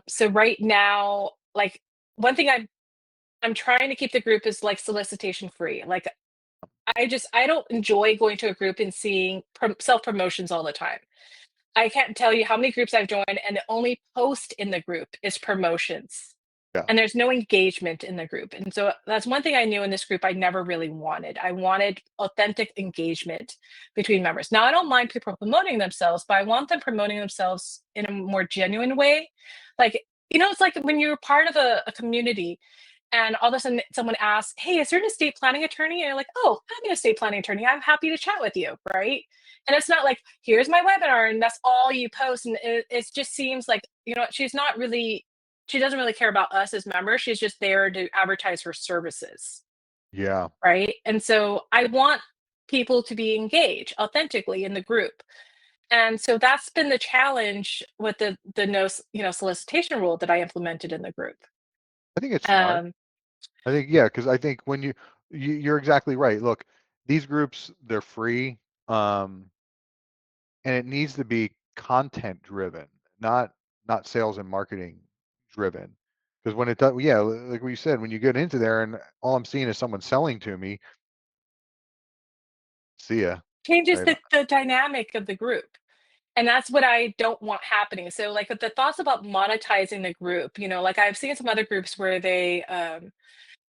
So right now, like one thing I'm trying to keep the group is like solicitation free. Like I don't enjoy going to a group and seeing self promotions all the time. I can't tell you how many groups I've joined, and the only post in the group is promotions. Yeah. And there's no engagement in the group. And so that's one thing I knew in this group I never really wanted. I wanted authentic engagement between members. Now, I don't mind people promoting themselves, but I want them promoting themselves in a more genuine way. Like, it's like when you're part of a community and all of a sudden someone asks, "Hey, is there an estate planning attorney?" And you're like, "Oh, I'm an estate planning attorney. I'm happy to chat with you." Right. And it's not like, "Here's my webinar," and that's all you post. And it just seems like, she doesn't really care about us as members. She's just there to advertise her services. Yeah. Right. And so I want people to be engaged authentically in the group. And so that's been the challenge with the no, solicitation rule that I implemented in the group. I think it's smart. Um, I think, yeah, because I think when you're exactly right. Look, these groups, they're free, um, and it needs to be content driven, not sales and marketing driven. Because when it does, yeah, like we said, when you get into there and all I'm seeing is someone selling to me, see ya. Changes Right. the dynamic of the group. And that's what I don't want happening. So, like, with the thoughts about monetizing the group, like I've seen some other groups where they,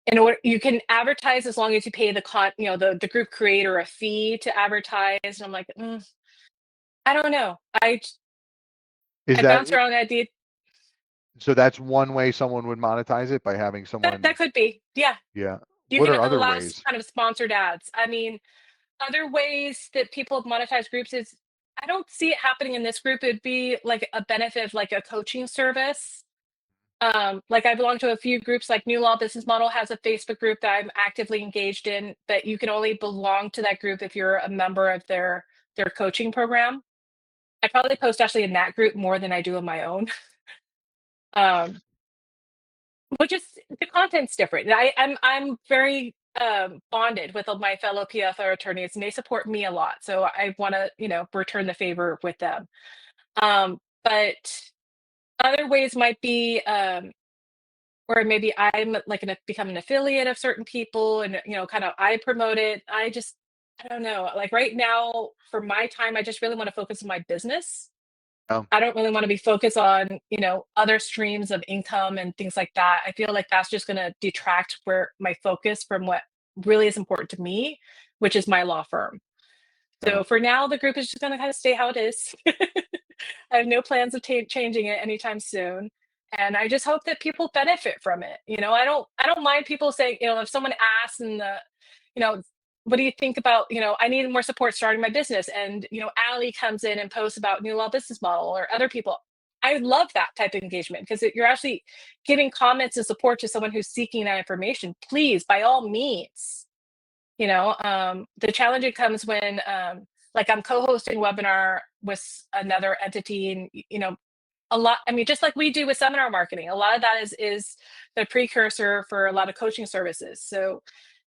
in order you can advertise as long as you pay the group creator a fee to advertise. And I'm like, I don't know. Is I that bounce around that idea. so? That's one way someone would monetize it, by having That someone. could be, yeah. Yeah. You What can are other allow ways? kind of sponsored ads. I mean, other ways that people have monetized groups is I don't see it happening in this group. It'd be like a benefit of like a coaching service. Like I belong to a few groups, like New Law Business Model has a Facebook group that I'm actively engaged in, but you can only belong to that group if you're a member of their coaching program. I probably post actually in that group more than I do on my own. Um, but just the content's different. I'm very bonded with all my fellow PFR attorneys, and they support me a lot. So I want to return the favor with them. But other ways might be or maybe I'm like gonna become an affiliate of certain people, and kind of I promote it. I don't know. Like right now, for my time, I just really want to focus on my business. Um, I don't really want to be focused on, other streams of income and things like that. I feel like that's just gonna detract where my focus from what really is important to me, which is my law firm. yeah, So for now, the group is just gonna kind of stay how it is. I have no plans of changing it anytime soon, and I just hope that people benefit from it. I don't mind people saying, if someone asks and you know, what do you think about, I need more support starting my business, and Allie comes in and posts about New Law Business Model or other people. I love that type of engagement because you're actually giving comments and support to someone who's seeking that information. Please, by all means, the challenge it comes when like I'm co-hosting a webinar with another entity, and a lot, I mean, just like we do with seminar marketing, a lot of that is the precursor for a lot of coaching services. So,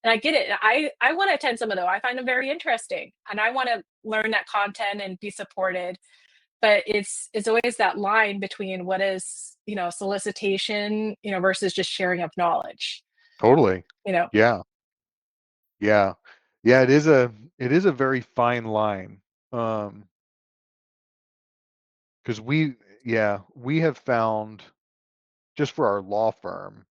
and I get it. I want to attend some of those. I find them very interesting, and I want to learn that content and be supported. But it's always that line between what is solicitation versus just sharing of knowledge. totally. You know, Yeah. Yeah. Yeah, it is a very fine line. Um, because we have found just for our law firm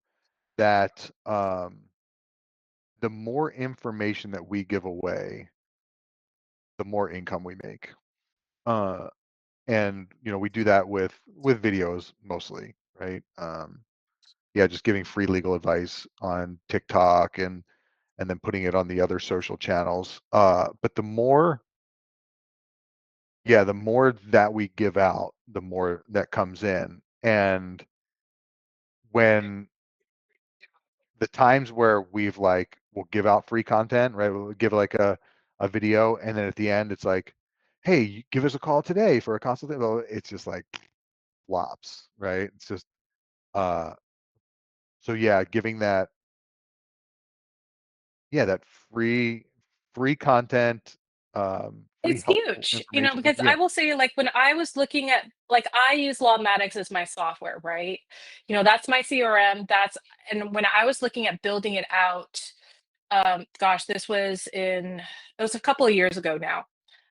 that the more information that we give away, the more income we make. Uh, and we do that with videos mostly, right? Yeah, just giving free legal advice on TikTok and then putting it on the other social channels. But the more that we give out, the more that comes in. And when the times where we'll give out free content, right? We'll give like a video, and then at the end it's like, hey, give us a call today for a consultation. Well, it's just like flops, right? It's just uh so yeah, giving that free content, free It's helpful huge, information. because Yeah. I will say, like, when I was looking at, like, I use Lawmatics as my software, right? That's my CRM. And when I was looking at building it out, gosh, it was a couple of years ago now.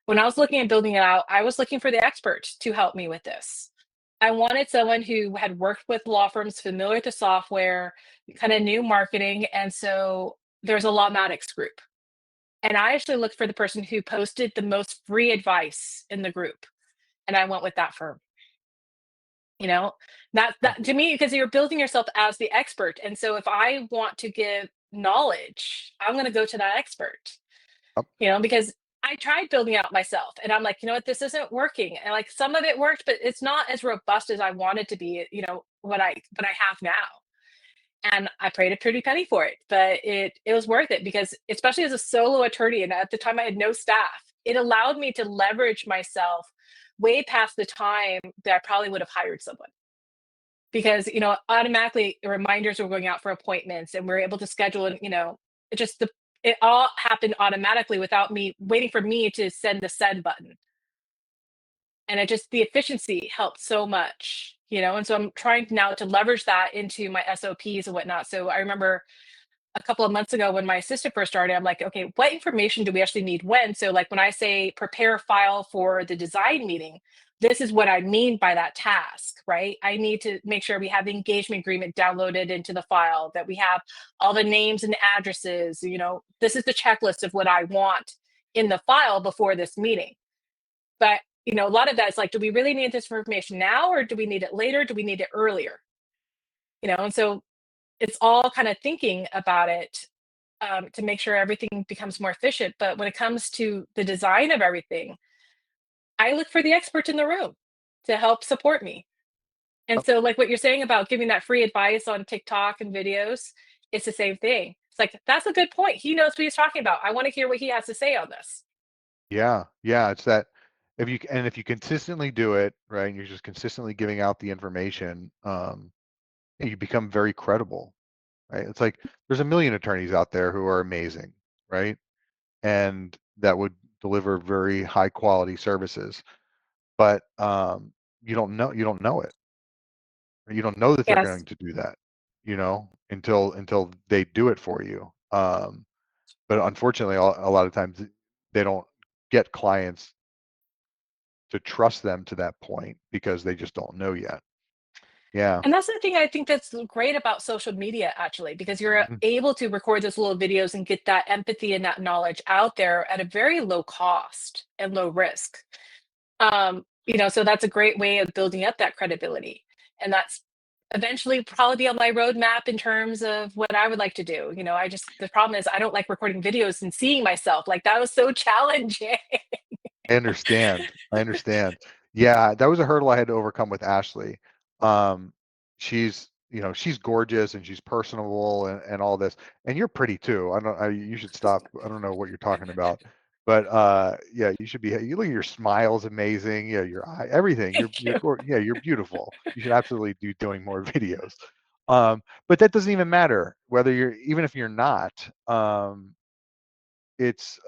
When I was looking at building it out, I was looking for the expert to help me with this. I wanted someone who had worked with law firms, familiar with the software, kind of knew marketing, and so there's a Lawmatics group. And I actually looked for the person who posted the most free advice in the group, and I went with that firm. You know, Oh, that to me, because you're building yourself as the expert. And so if I want to give knowledge, I'm going to go to that expert, yep, because I tried building out myself and I'm like, you know what, this isn't working. And like some of it worked, but it's not as robust as I wanted to be, what I have now. And I paid a pretty penny for it, but it was worth it because especially as a solo attorney, and at the time I had no staff, it allowed me to leverage myself way past the time that I probably would have hired someone. Because, automatically reminders were going out for appointments and we are able to schedule and, it just it all happened automatically without me waiting for me to send the send button. And it just the efficiency helped so much, and so I'm trying now to leverage that into my SOPs and whatnot. So I remember a couple of months ago when my assistant first started, I'm like, okay, what information do we actually need when? So, like, when I say prepare a file for the design meeting, this is what I mean by that task, right? I need to make sure we have the engagement agreement downloaded into the file, that we have all the names and addresses. This is the checklist of what I want in the file before this meeting. But, a lot of that is like, do we really need this information now or do we need it later? Do we need it earlier? And so it's all kind of thinking about it, to make sure everything becomes more efficient. But when it comes to the design of everything, I look for the expert in the room to help support me. And yep, so, like what you're saying about giving that free advice on TikTok and videos, it's the same thing. It's like, that's a good point. He knows what he's talking about. I want to hear what he has to say on this. yeah. It's that if you consistently do it, right, and you're just consistently giving out the information, you become very credible, right? It's like there's a million attorneys out there who are amazing, right? And that would deliver very high quality services, but you don't know it. You don't know that they're Yes. going to do that, until they do it for you. But unfortunately, a lot of times they don't get clients to trust them to that point because they just don't know yet. Yeah. And that's the thing I think that's great about social media, actually, because you're Mhm. able to record those little videos and get that empathy and that knowledge out there at a very low cost and low risk. So that's a great way of building up that credibility. And that's eventually probably be on my roadmap in terms of what I would like to do. The problem is I don't like recording videos and seeing myself. Like, that was so challenging. I understand. I understand. Yeah, that was a hurdle I had to overcome with Ashley. Um, she's gorgeous and she's personable and all this. And you're pretty too. You should stop. I don't know what you're talking about. But yeah, you look at your smile's amazing. Yeah, your eye, everything. Thank you. Yeah, you're beautiful. You should absolutely be doing more videos. But that doesn't even matter whether even if you're not. It's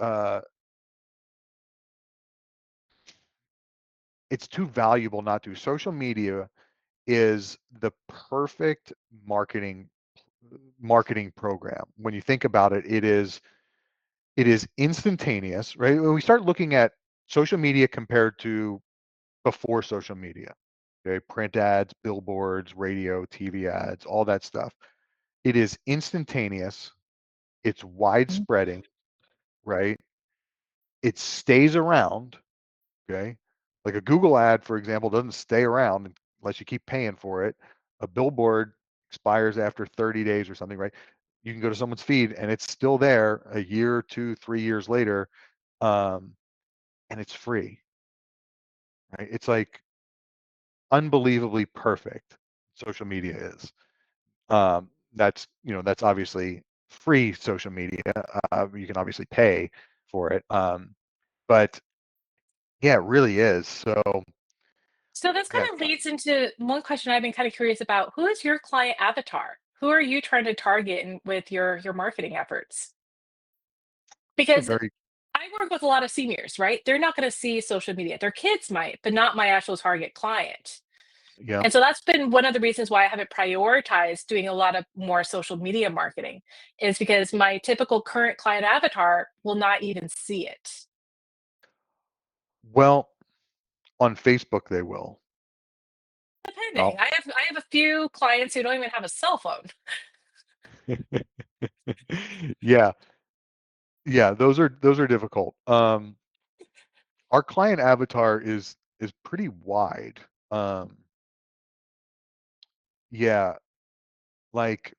it's too valuable not to. Social media is the perfect marketing program. When you think about it, it is instantaneous, right? When we start looking at social media compared to before social media. Okay, print ads, billboards, radio, TV ads, all that stuff. It is instantaneous, it's Mhm. widespreading, right? It stays around, okay? Like a Google ad, for example, doesn't stay around unless you keep paying for it. A billboard expires after 30 days or something, right? You can go to someone's feed and it's still there a year, 2, 3 years later, um, and it's free, right? It's like unbelievably perfect. Social media is. That's obviously free social media. You can obviously pay for it, but yeah, it really is. So So this kind yeah, of leads into one question I've been kind of curious about. Who is your client avatar? Who are you trying to target with your marketing efforts? it's a Because very I work with a lot of seniors, right? They're not going to see social media. Their kids might, but not my actual target client. yeah. And so that's been one of the reasons why I haven't prioritized doing a lot of more social media marketing, is because my typical current client avatar will not even see it. Well, on Facebook they will. Depending. Oh, I have a few clients who don't even have a cell phone. yeah, yeah. Those are difficult. Our client avatar is pretty wide. Um, yeah, like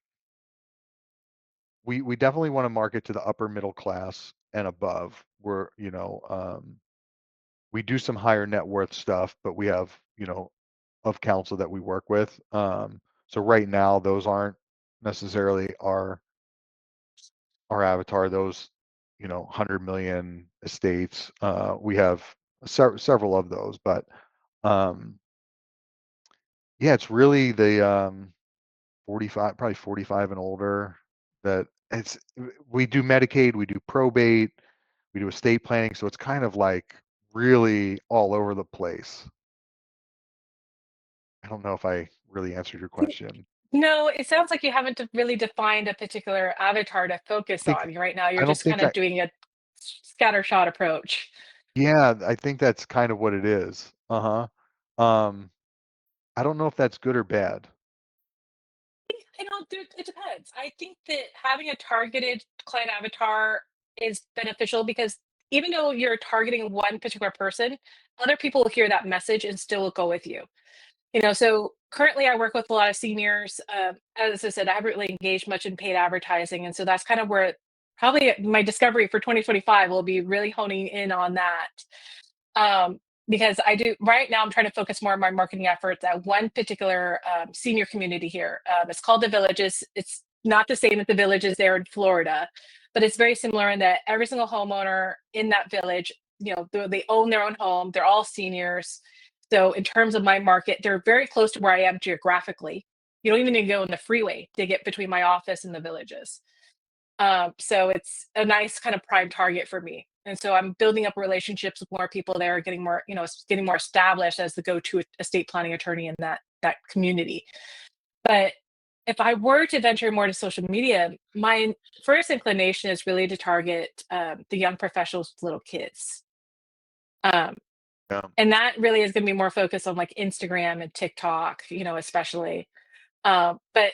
we definitely want to market to the upper middle class and above. We do some higher net worth stuff, but we have, of counsel that we work with. So right now, those aren't necessarily our avatar. Those, 100 million estates. We have several of those, but um, yeah, it's really the 45, probably 45 and older. That it's We do Medicaid, we do probate, we do estate planning, so it's kind of like really all over the place. I don't know if I really answered your question. No, it sounds like you haven't really defined a particular avatar to I focus think on. Right now, you're I don't just kind think of doing a scattershot approach. yeah, I think that's kind of what it is. Uh-huh. I don't know if that's good or bad. It depends. I think that having a targeted client avatar is beneficial because even though you're targeting one particular person, other people will hear that message and still will go with you. So currently I work with a lot of seniors. As I said, I haven't really engaged much in paid advertising. And so that's kind of where probably my discovery for 2025 will be really honing in on that. Um, because I do right now, I'm trying to focus more of my marketing efforts at one particular senior community here. It's called the Villages. It's not the same as the villages there in Florida, but it's very similar in that every single homeowner in that village, they own their own home. They're all seniors. So in terms of my market, they're very close to where I am geographically. You don't even need to go in the freeway to get between my office and the villages. So it's a nice kind of prime target for me. And so I'm building up relationships with more people there, getting more established as the go-to estate planning attorney in that community. But if I were to venture more to social media, my first inclination is really to target the young professionals, with little kids. Um, Yeah. and that really is going to be more focused on like Instagram and TikTok, especially. But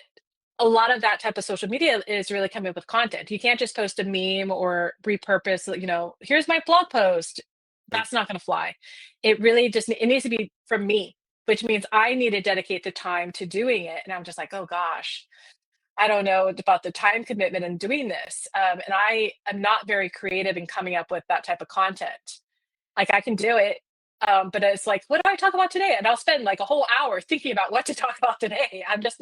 a lot of that type of social media is really coming up with content. You can't just post a meme or repurpose, here's my blog post. Right. That's not going to fly. It really just it needs to be from me, which means I need to dedicate the time to doing it. And I'm just like, oh gosh, I don't know about the time commitment in doing this. And I am not very creative in coming up with that type of content. Like I can do it, but it's like, what do I talk about today? And I'll spend like a whole hour thinking about what to talk about today. I'm just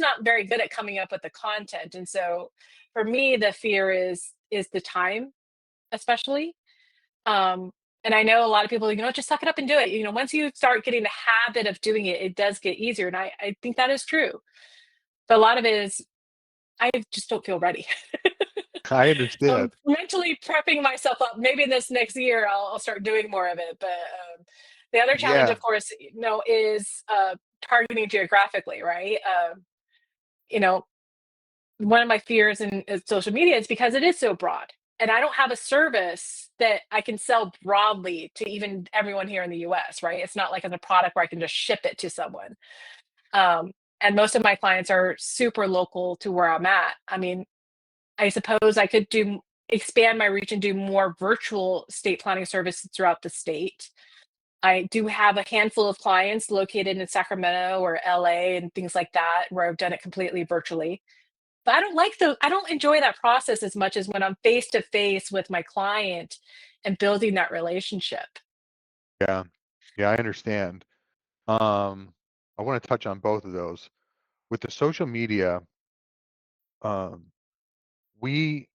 not very good at coming up with the content. And so for me, the fear is the time, especially. Um, and I know a lot of people, just suck it up and do it. Once you start getting the habit of doing it, it does get easier. And I think that is true. But a lot of it is I just don't feel ready. I I'm understand. mentally prepping myself up. Maybe this next year I'll start doing more of it. But the other challenge, Yeah. of course, is targeting geographically, right? You know, One of my fears in social media is because it is so broad. and I don't have a service that I can sell broadly to even everyone here in the US, right? It's not like as a product where I can just ship it to someone. Um, and most of my clients are super local to where I'm at. I mean, I suppose I could do expand my reach and do more virtual estate planning services throughout the state. I do have a handful of clients located in Sacramento or LA and things like that where I've done it completely virtually. But I don't enjoy that process as much as when I'm face to face with my client and building that relationship. Yeah. Yeah, I understand. Um, I want to touch on both of those. With the social media, um, we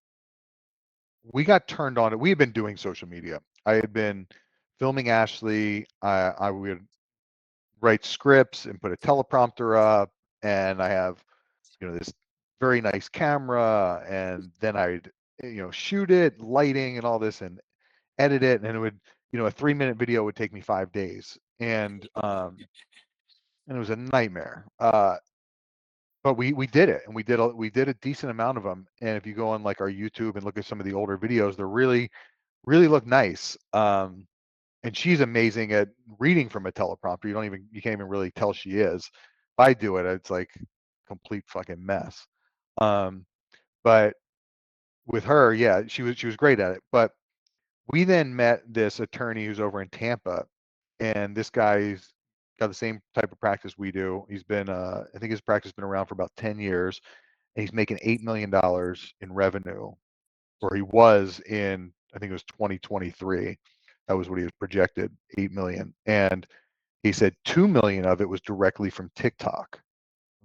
we got turned on. We had been doing social media. I had been filming Ashley. I would write scripts and put a teleprompter up, and I have, this very nice camera, and then I'd, shoot it, lighting and all this, and edit it, and it would, a 3-minute video would take me 5 days, and it was a nightmare. But we did it, and we did a decent amount of them. And if you go on like our YouTube and look at some of the older videos, they're really look nice. And she's amazing at reading from a teleprompter. You can't even really tell she is. If I do it, it's like complete fucking mess. Um, but with her, yeah, she was great at it. But we then met this attorney who's over in Tampa, and this guy's got the same type of practice we do. He's been, I think his practice has been around for about 10 years, and he's making $8 million in revenue, or he was in, I think it was 2023. That was what he was projected, 8 million. And he said 2 million of it was directly from TikTok.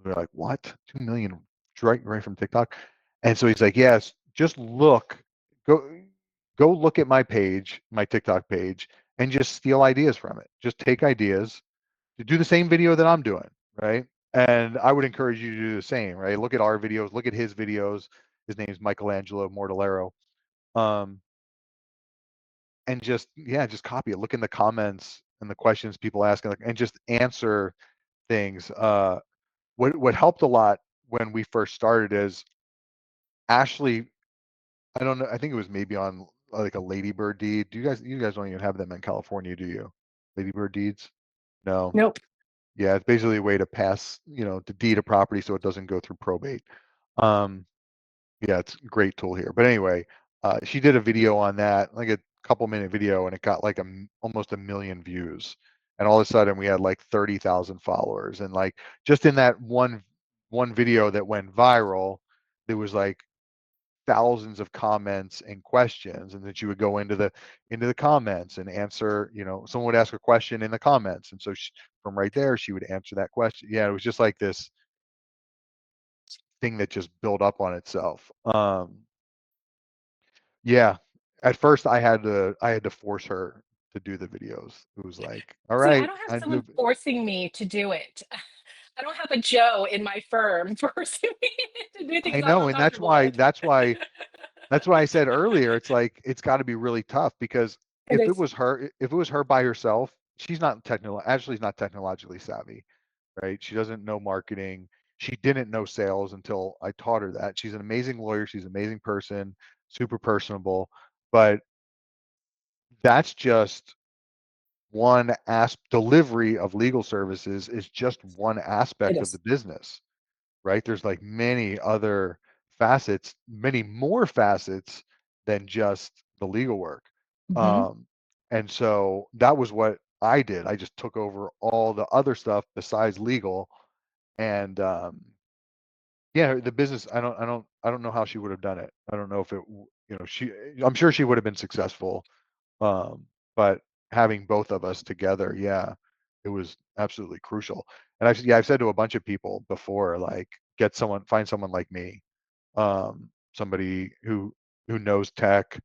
We're like, what? 2 million right from TikTok? And so he's like, yes, just go go look at my page, my TikTok page, and just steal ideas from it. Just take ideas to do the same video that I'm doing, right? And I would encourage you to do the same, right? Look at our videos, look at his videos. His name is Michelangelo Mortallero. Um, and just, yeah, just copy it. Look in the comments and the questions people ask, and just answer things. What helped a lot when we first started is Ashley. I don't know. I think it was maybe on like a ladybird deed. You guys don't even have them in California, do you? Ladybird deeds? No. Nope. Yeah, it's basically a way to pass, to deed a property so it doesn't go through probate. Um, yeah, it's a great tool here. But anyway, she did a video on that, like a couple-minute video, and it got like almost 1 million views. And all of a sudden, we had like 30,000 followers. And like just in that one video that went viral, there was like thousands of comments and questions, and then she would go into the comments and answer. Someone would ask a question in the comments, and so from right there, she would answer that question. Yeah, it was just like this thing that just built up on itself. Yeah. At first, I had to force her to do the videos. It was like, "All See, I right, don't have I someone do." forcing me to do it. I don't have a Joe in my firm forcing me to do I things I'm know, and that's uncomfortable why with. that's why that's why I said earlier, it's like it's gotta be really tough because It is. if it was her by herself, Ashley's not technologically savvy, right? She doesn't know marketing. She didn't know sales until I taught her that. She's an amazing lawyer, she's an amazing person, super personable, but that's just one delivery of legal services is just one It aspect of the is. business, right? There's like many other facets, many more facets than just the legal work. Mhm. Um, and so that was what I did. I just took over all the other stuff besides legal. And yeah, the business, I don't know how she would have done it. I don't know if I'm sure she would have been successful, but having both of us together, yeah, it was absolutely crucial. And I've said to a bunch of people before, like, find someone like me, somebody who knows tech,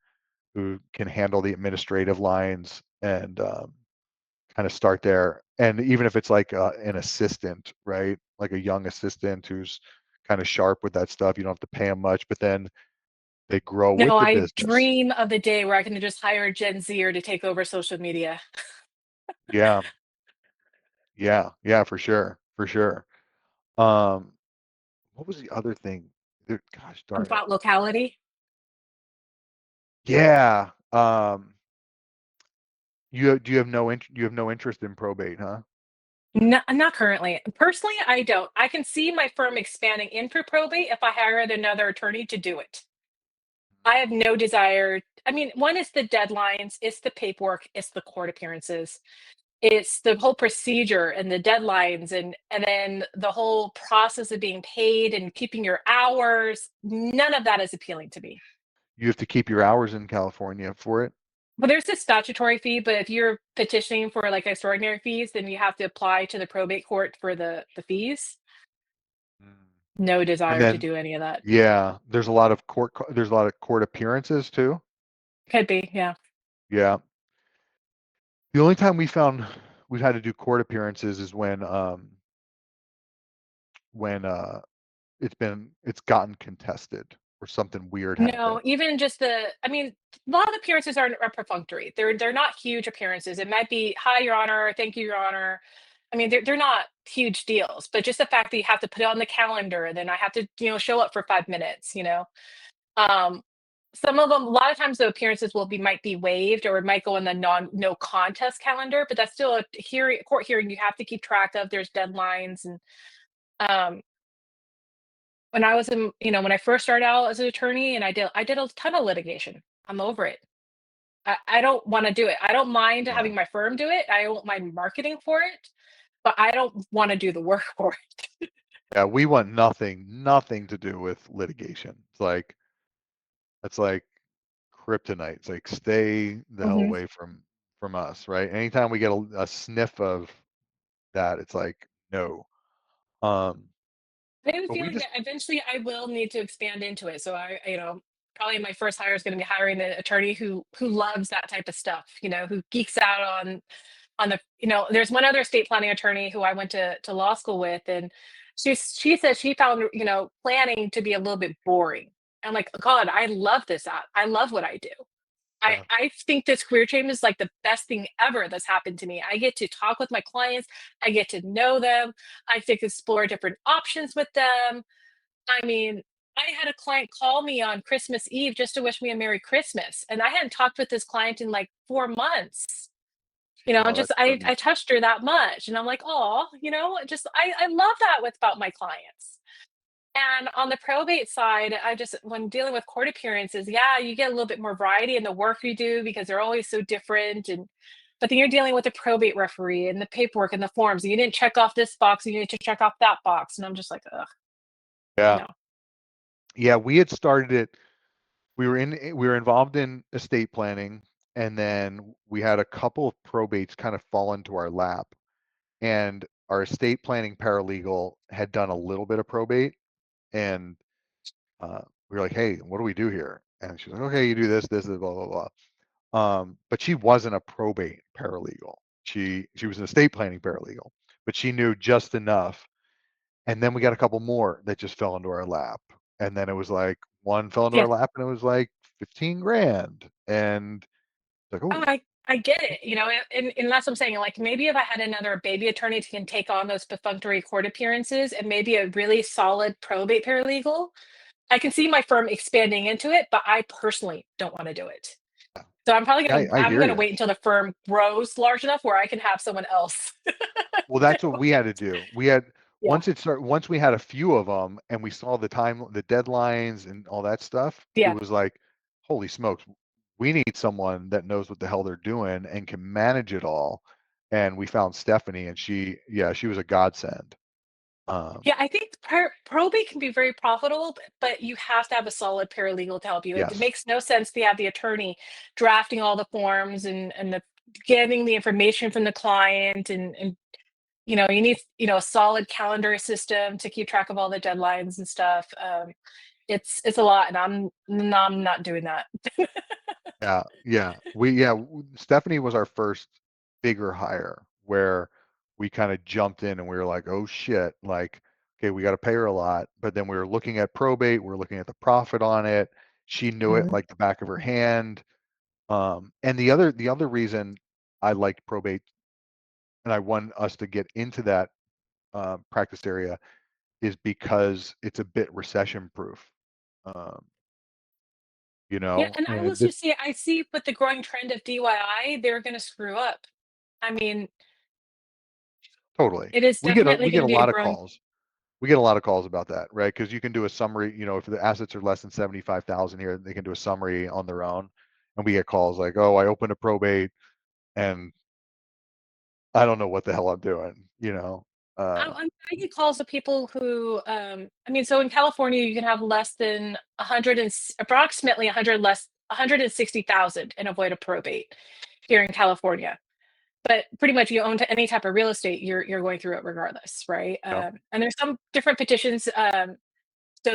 who can handle the administrative lines, and kind of start there. And even if it's like an assistant, right, like a young assistant who's kind of sharp with that stuff, you don't have to pay them much, but then they grow with No, the I business. dream of the day where I can just hire a Gen Zer to take over social media. Yeah, yeah, yeah, for sure, for sure. Um, what was the other thing? Gosh darn it. About locality. Yeah. You have no interest in probate, huh? No, not currently. Personally, I don't. I can see my firm expanding into probate if I hired another attorney to do it. I have no desire. I mean, one is the deadlines, it's the paperwork, it's the court appearances, it's the whole procedure and the deadlines and then the whole process of being paid and keeping your hours. None of that is appealing to me. You have to keep your hours in California for it? Well, there's a statutory fee, but if you're petitioning for like extraordinary fees, then you have to apply to the probate court for the fees. Mm. No And desire to then do any of that. yeah, there's a lot of court appearances too? Could be, yeah. Yeah. The only time we found we've had to do court appearances is when, it's gotten contested or something weird happened. No, even just I mean, a lot of appearances are perfunctory. They're not huge appearances. It might be, "Hi, Your Honor. Thank you, Your Honor." I mean, they're not huge deals, but just the fact that you have to put it on the calendar, and then I have to, show up for 5 minutes, you know? Um, some of them, a lot of times the appearances will be might be waived or it might go in the no contest calendar, but that's still a court hearing you have to keep track of. There's deadlines and, um when I was in when I first started out as an attorney and I did a ton of litigation. I'm over it. I don't wanna do it. I don't mind Yeah. having my firm do it. I don't mind marketing for it, but I don't wanna do the work for it. Yeah, we want nothing to do with litigation. It's like kryptonite. It's like, stay the hell Mhm. away from us, right? Anytime we get a sniff of that, it's like, no. Um, I have a but we feeling just that eventually I will need to expand into it. So probably my first hire is gonna be hiring an attorney who loves that type of stuff, who geeks out on there's one other estate planning attorney who I went to law school with, and she said she found, planning to be a little bit boring. I'm like, God, I love this. I love what I do. I yeah, I think this career change is like the best thing ever that's happened to me. I get to talk with my clients, I get to know them, I get to explore different options with them. I mean, I had a client call me on Christmas Eve just to wish me a Merry Christmas, and I hadn't talked with this client in like 4 months. oh, Just that's so I neat. I touched her that much, and I'm like, "Oh," just I love that with about my clients. And on the probate side, I just when dealing with court appearances, yeah, you get a little bit more variety in the work you do because they're always so different. And but then you're dealing with the probate referee and the paperwork and the forms. And you didn't check off this box, you need to check off that box. And I'm just like, ugh, Yeah, no. yeah. We had started it. We were involved in estate planning, and then we had a couple of probates kind of fall into our lap. And our estate planning paralegal had done a little bit of probate, and we were like, "Hey, what do we do here?" And she's like, "Okay, you do this, blah blah blah." But she wasn't a probate paralegal. She was an estate planning paralegal, but she knew just enough. And then we got a couple more that just fell into our lap. And then it was like one fell into Yeah. our lap and it was like 15 grand. And it's like, Oh, oh, I get it. And that's what I'm saying. Like maybe if I had another baby attorney who can take on those perfunctory court appearances and maybe a really solid probate paralegal, I can see my firm expanding into it, but I personally don't want to do it. So yeah, I I'm hear gonna you. wait until the firm grows large enough where I can have someone else. Well, that's what we had to do. We had Yeah, once we had a few of them and we saw the deadlines and all that stuff, it yeah. was like, holy smokes, we need someone that knows what the hell they're doing and can manage it all. And we found Stephanie, and yeah, she was a godsend. Um, Yeah, I think probate can be very profitable, but you have to have a solid paralegal to help you. It yes, makes no sense to have the attorney drafting all the forms and getting the information from the client and you need, a solid calendar system to keep track of all the deadlines and stuff. It's a lot, and I'm not doing that. yeah, Stephanie was our first bigger hire where we kind of jumped in and we were like, oh shit, like, okay, we got to pay her a lot. But then we were looking at probate, we were looking at the profit on it. She knew it Mhm. like the back of her hand. And the other reason I liked probate and I want us to get into that practice area is because it's a bit recession proof. Um, Yeah, and I will And this just say, I see with the growing trend of DIY, they're gonna screw up. I mean, totally. it is We definitely get gonna a be a lot of growing. calls. We get a lot of calls about that, right? Because you can do a summary, if the assets are less than 75,000 here, they can do a summary on their own. And we get calls like, "Oh, I opened a probate and I don't know what the hell I'm doing." I get calls of people who, I mean, so in California, you can have less than 100 and approximately 100 less 160,000 and avoid a probate here in California. But pretty much you own any type of real estate, you're going through it regardless, right? Yeah. And there's some different petitions. So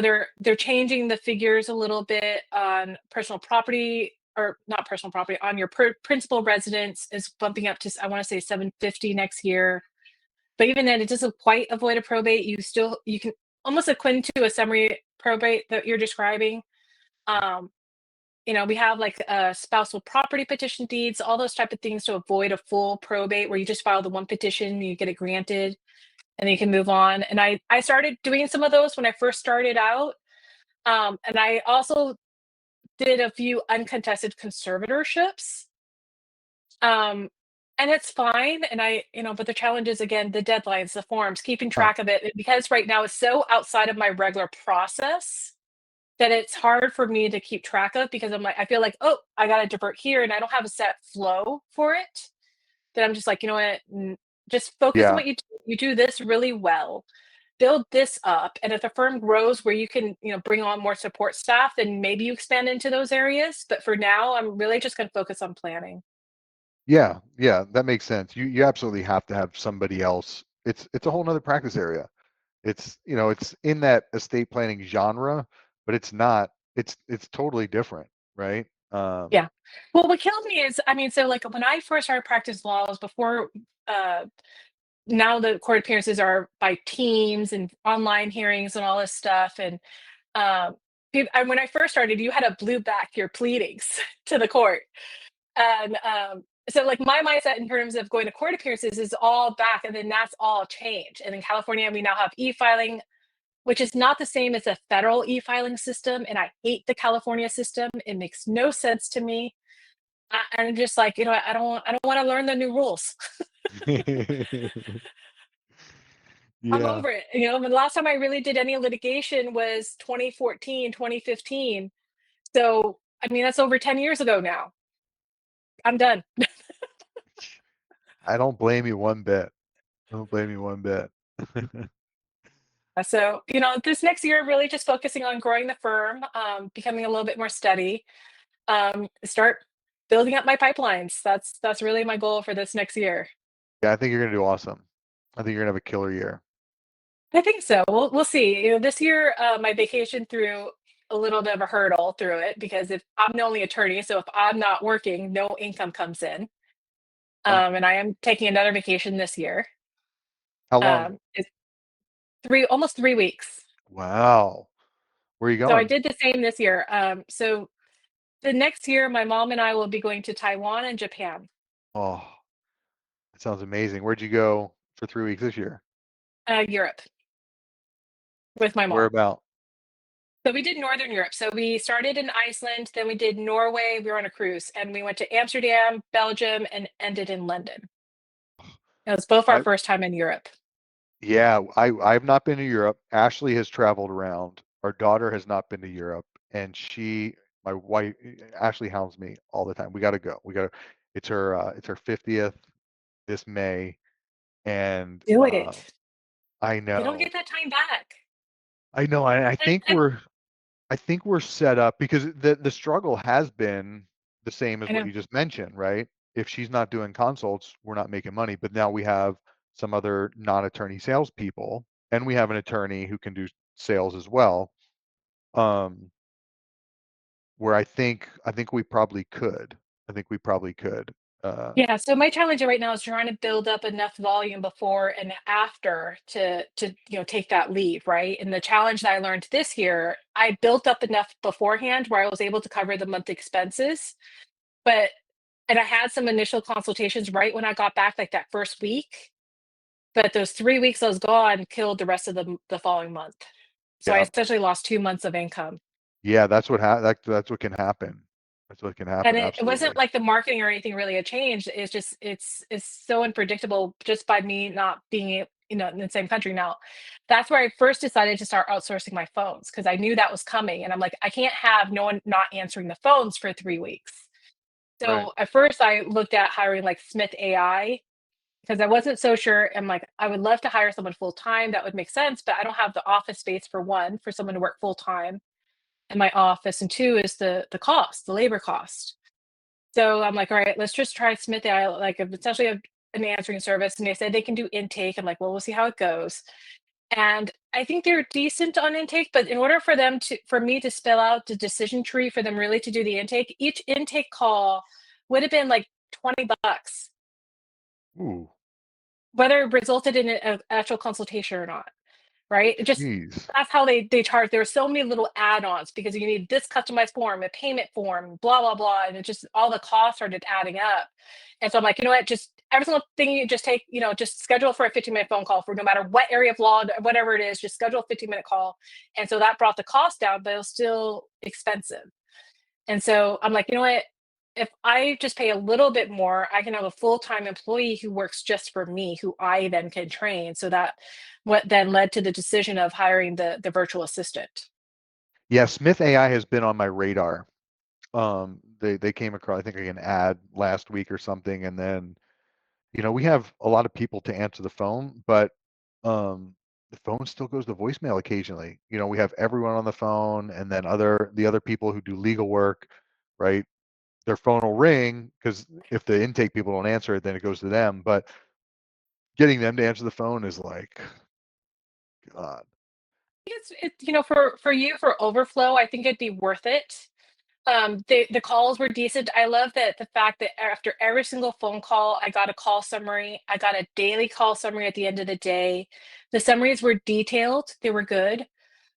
they're changing the figures a little bit on personal property, or not personal property, on your principal residence is bumping up to, I want to say, 750 next year. But even then, it doesn't quite avoid a probate. You can almost akin to a summary probate that you're describing. Um, we have like spousal property petition deeds, all those type of things to avoid a full probate where you just file the one petition, you get it granted, and then you can move on. And I started doing some of those when I first started out. And I also did a few uncontested conservatorships. Um, and it's fine. And but the challenge is, again, the deadlines, the forms, keeping Yeah. track of it. And because right now it's so outside of my regular process that it's hard for me to keep track of, because I'm like, I feel like, oh, I got to divert here and I don't have a set flow for it. That I'm just like, you know what? Just focus on Yeah. what you do. You do this really well, build this up. And if the firm grows where you can, bring on more support staff, then maybe you expand into those areas. But for now, I'm really just going to focus on planning. Yeah. Yeah. That makes sense. You absolutely have to have somebody else. It's a whole nother practice area. It's in that estate planning genre, but it's not. It's totally different, right? Yeah. Well, what killed me is, I mean, so like when I first started practice law was before, uh, now the court appearances are by teams and online hearings and all this stuff. And when I first started, you had to blue back your pleadings to the court. And so, like, my mindset in terms of going to court appearances is all back, and then that's all changed. And in California, we now have e-filing, which is not the same as a federal e-filing system. And I hate the California system. It makes no sense to me. And I'm just like, I don't want to learn the new rules. I'm Yeah. over it. The last time I really did any litigation was 2014, 2015. So, I mean, that's over 10 years ago now. I'm done. I don't blame you one bit. I don't blame you one bit. So, this next year, really just focusing on growing the firm, becoming a little bit more steady, start building up my pipelines. That's really my goal for this next year. Yeah, I think you're gonna do awesome. I think you're gonna have a killer year. I think so. We'll see. This year, my vacation threw a little bit of a hurdle through it, because if I'm the only attorney, so if I'm not working, no income comes in. Yeah. And I am taking another vacation this year. How long? It's almost 3 weeks. Wow. Where are you So I going? did the same this year. So the next year, my mom and I will be going to Taiwan and Japan, Oh, that sounds amazing. Where'd you go for 3 weeks this year? Europe with my Where mom. about? So we did Northern Europe. So we started in Iceland, then we did Norway. We were on a cruise, and we went to Amsterdam, Belgium, and ended in London. It was both our I first time in Europe. Yeah, I've not been to Europe. Ashley has traveled around. Our daughter has not been to Europe, and my wife, Ashley hounds me all the time. We got to go. We got to. It's her 50th this May, and Do it. I You don't know, get that time back. I know. I think And we're set up because the struggle has been the same as I what know. you just mentioned, right? If she's not doing consults, we're not making money. But now we have some other non-attorney salespeople, and we have an attorney who can do sales as well. Um, where I think we probably could. I think we probably could. Uh, Yeah, so my challenge right now is trying to build up enough volume before and after to take that leave, right? And the challenge that I learned this year, I built up enough beforehand where I was able to cover the month expenses, but and I had some initial consultations right when I got back, like that first week, but those 3 weeks I was gone killed the rest of the following month. So I yeah, essentially lost 2 months of income. Yeah, that's what can happen. That's what can And happen, it wasn't absolutely. like the marketing or anything really had changed. It's just it's so unpredictable just by me not being, in the same country now. That's where I first decided to start outsourcing my phones because I knew that was coming, and I'm like, I can't have no one not answering the phones for 3 weeks. Right. So at first, I looked at hiring like Smith AI because I wasn't so sure. I'm like, I would love to hire someone full time. That would make sense, but I don't have the office space for one for someone to work full time in my office, and two is the cost, the labor cost. So I'm like, all right, let's just try Smith AI, like essentially an answering service. And they said they can do intake. I'm like, well, we'll see how it goes. And I think they're decent on intake, but in order for me to spell out the decision tree for them really to do the intake, each intake call would have been like $20, Ooh, whether it resulted in an actual consultation or not. Right? It just jeez. that's how they charge. There are so many little add-ons because you need this customized form, a payment form, blah blah blah, and it just all the costs started adding up. And so I'm like, you know what? Just every single thing you just take, just schedule for a 15-minute phone call for no matter what area of law, whatever it is, just schedule a 15-minute call. And so that brought the cost down, but it was still expensive. And so I'm like, you know what? If I just pay a little bit more, I can have a full-time employee who works just for me, who I then can train. So that what then led to the decision of hiring the virtual assistant. Yeah, Smith AI has been on my radar. They came across, I think, like an ad last week or something, and then, we have a lot of people to answer the phone, but the phone still goes to voicemail occasionally. We have everyone on the phone, and then the other people who do legal work, right? Their phone will ring because if the intake people don't answer it, then it goes to them. But getting them to answer the phone is like, God, For you for overflow, I think it'd be worth it. The calls were decent. I love that the fact that after every single phone call, I got a call summary. I got a daily call summary at the end of the day. The summaries were detailed. They were good.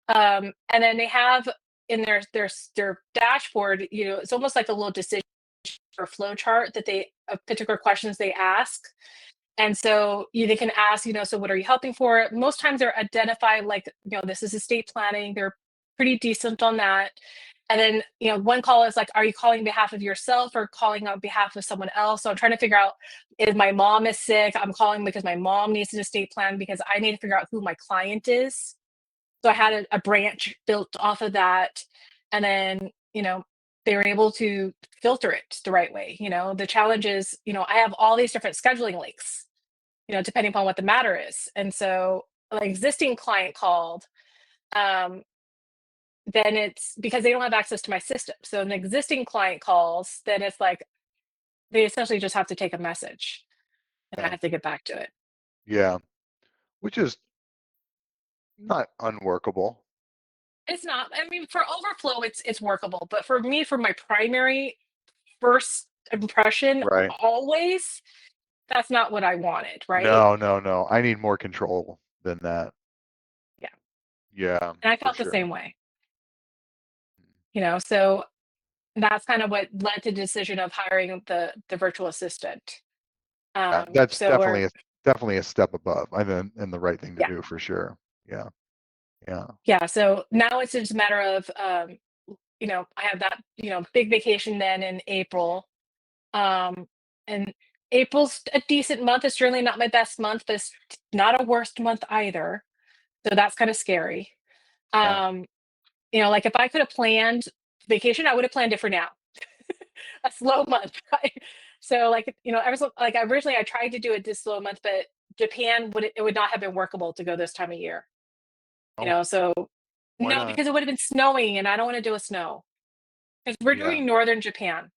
And then they have in their dashboard, it's almost like a little decision or flow chart that they of particular questions they ask. And so they can ask, so what are you helping for? Most times they're identified like, this is estate planning. They're pretty decent on that. And then, one call is like, are you calling on behalf of yourself or calling on behalf of someone else? So I'm trying to figure out if my mom is sick. I'm calling because my mom needs an estate plan because I need to figure out who my client is. So I had a branch built off of that. And then, they were able to filter it the right way. The challenge is, I have all these different scheduling links, depending upon what the matter is. And so an existing client called, um, then it's because they don't have access to my system. So an existing client calls, then it's like they essentially just have to take a message and I yeah, have to get back to it. yeah, which is not unworkable, It's not. I mean, for overflow, it's workable, but for me, for my primary first impression, right? always that's not what I wanted, right? No, no, no. I need more control than that. Yeah, Yeah, and I for felt the sure. same way, so that's kind of what led to the decision of hiring the virtual assistant. That's So we're definitely a step above, and the right thing to yeah, do for sure. Yeah, yeah, yeah. So now it's just a matter of I have that big vacation then in April, um, and April's a decent month. It's certainly not my best month, but it's not a worst month either. So that's kind of scary. yeah. Um, like if I could have planned vacation, I would have planned it for now. A slow month, right? So like, ever so like originally I tried to do it this slow month, but Japan would not have been workable to go this time of year. Oh, So why no, not? because it would have been snowing and I don't want to do a snow. Because we're Yeah. doing northern Japan.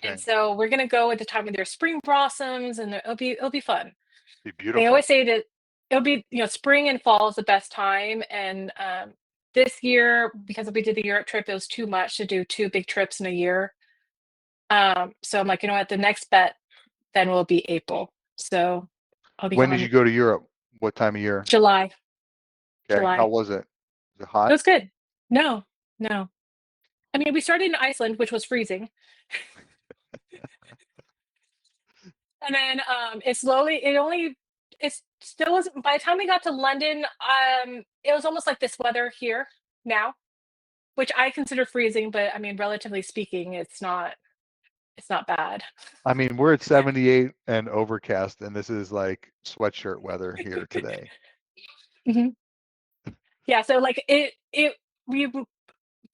And Okay. so we're gonna go at the time of their spring blossoms and it'll be fun. Be They beautiful. always say that it'll be, spring and fall is the best time. And this year, because we did the Europe trip, it was too much to do two big trips in a year. So I'm like, you know what, the next bet then will be April. So I'll be When did gone you go to Europe? What time of year? July. Okay. How July. was it? Was it It hot? was good. No, no. I mean, we started in Iceland, which was freezing. And then it still wasn't by the time we got to London, it was almost like this weather here now. which I consider freezing, but I mean, relatively speaking, it's not bad. I mean, we're at 78 and overcast, and this is like sweatshirt weather here today. Mhm. Yeah, so like we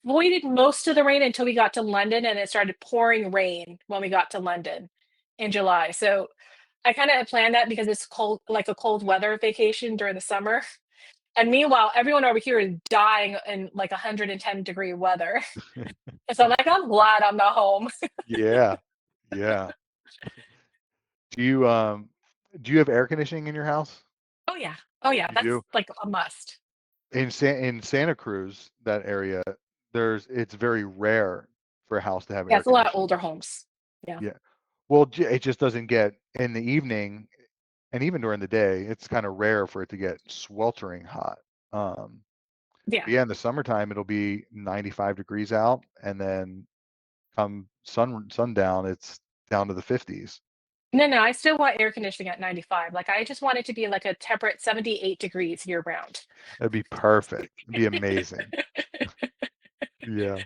avoided most of the rain until we got to London, and it started pouring rain when we got to London in July. So I kind of had planned that because it's cold, like a cold weather vacation during the summer. And meanwhile, everyone over here is dying in like 110-degree weather. And so I'm like, I'm glad I'm not home. Yeah, yeah. Do you um do you have air conditioning in your house? Oh yeah. Oh yeah. You That's do? like a must. In Santa Cruz, that area, it's very rare for a house to have Yeah, air it's a lot of older conditioning. homes. Yeah. Yeah. Well, it just doesn't get in the evening and even during the day, it's kind of rare for it to get sweltering hot. Um, Yeah. but yeah, in the summertime, it'll be 95 degrees out, and then come sundown, it's down to the 50s. No, no, I still want air conditioning at 95. Like I just want it to be like a temperate 78 degrees year round. That'd be perfect. It'd be amazing. Yeah.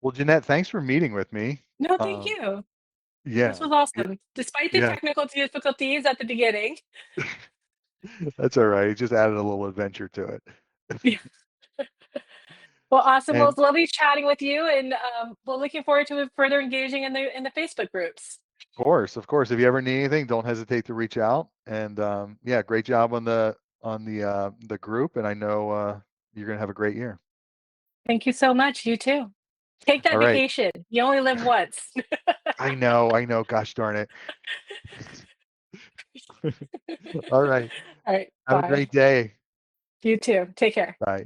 Well, Jeanette, thanks for meeting with me. No, thank Um, you. This yeah, was yeah, awesome. Despite the yeah. technical difficulties at the beginning. That's all right. It just added a little adventure to it. Yeah. Well, awesome. Well, And it's lovely chatting with you, and we're looking forward to further engaging in the Facebook groups. of course, if you ever need anything, don't hesitate to reach out. And yeah, great job on the group. And I know you're gonna have a great year. Thank you so much. You too. Take All that right. vacation. You only live once. I know. I know. Gosh darn it. All right. All right. Have a Bye. great day. You too. Take care. Bye.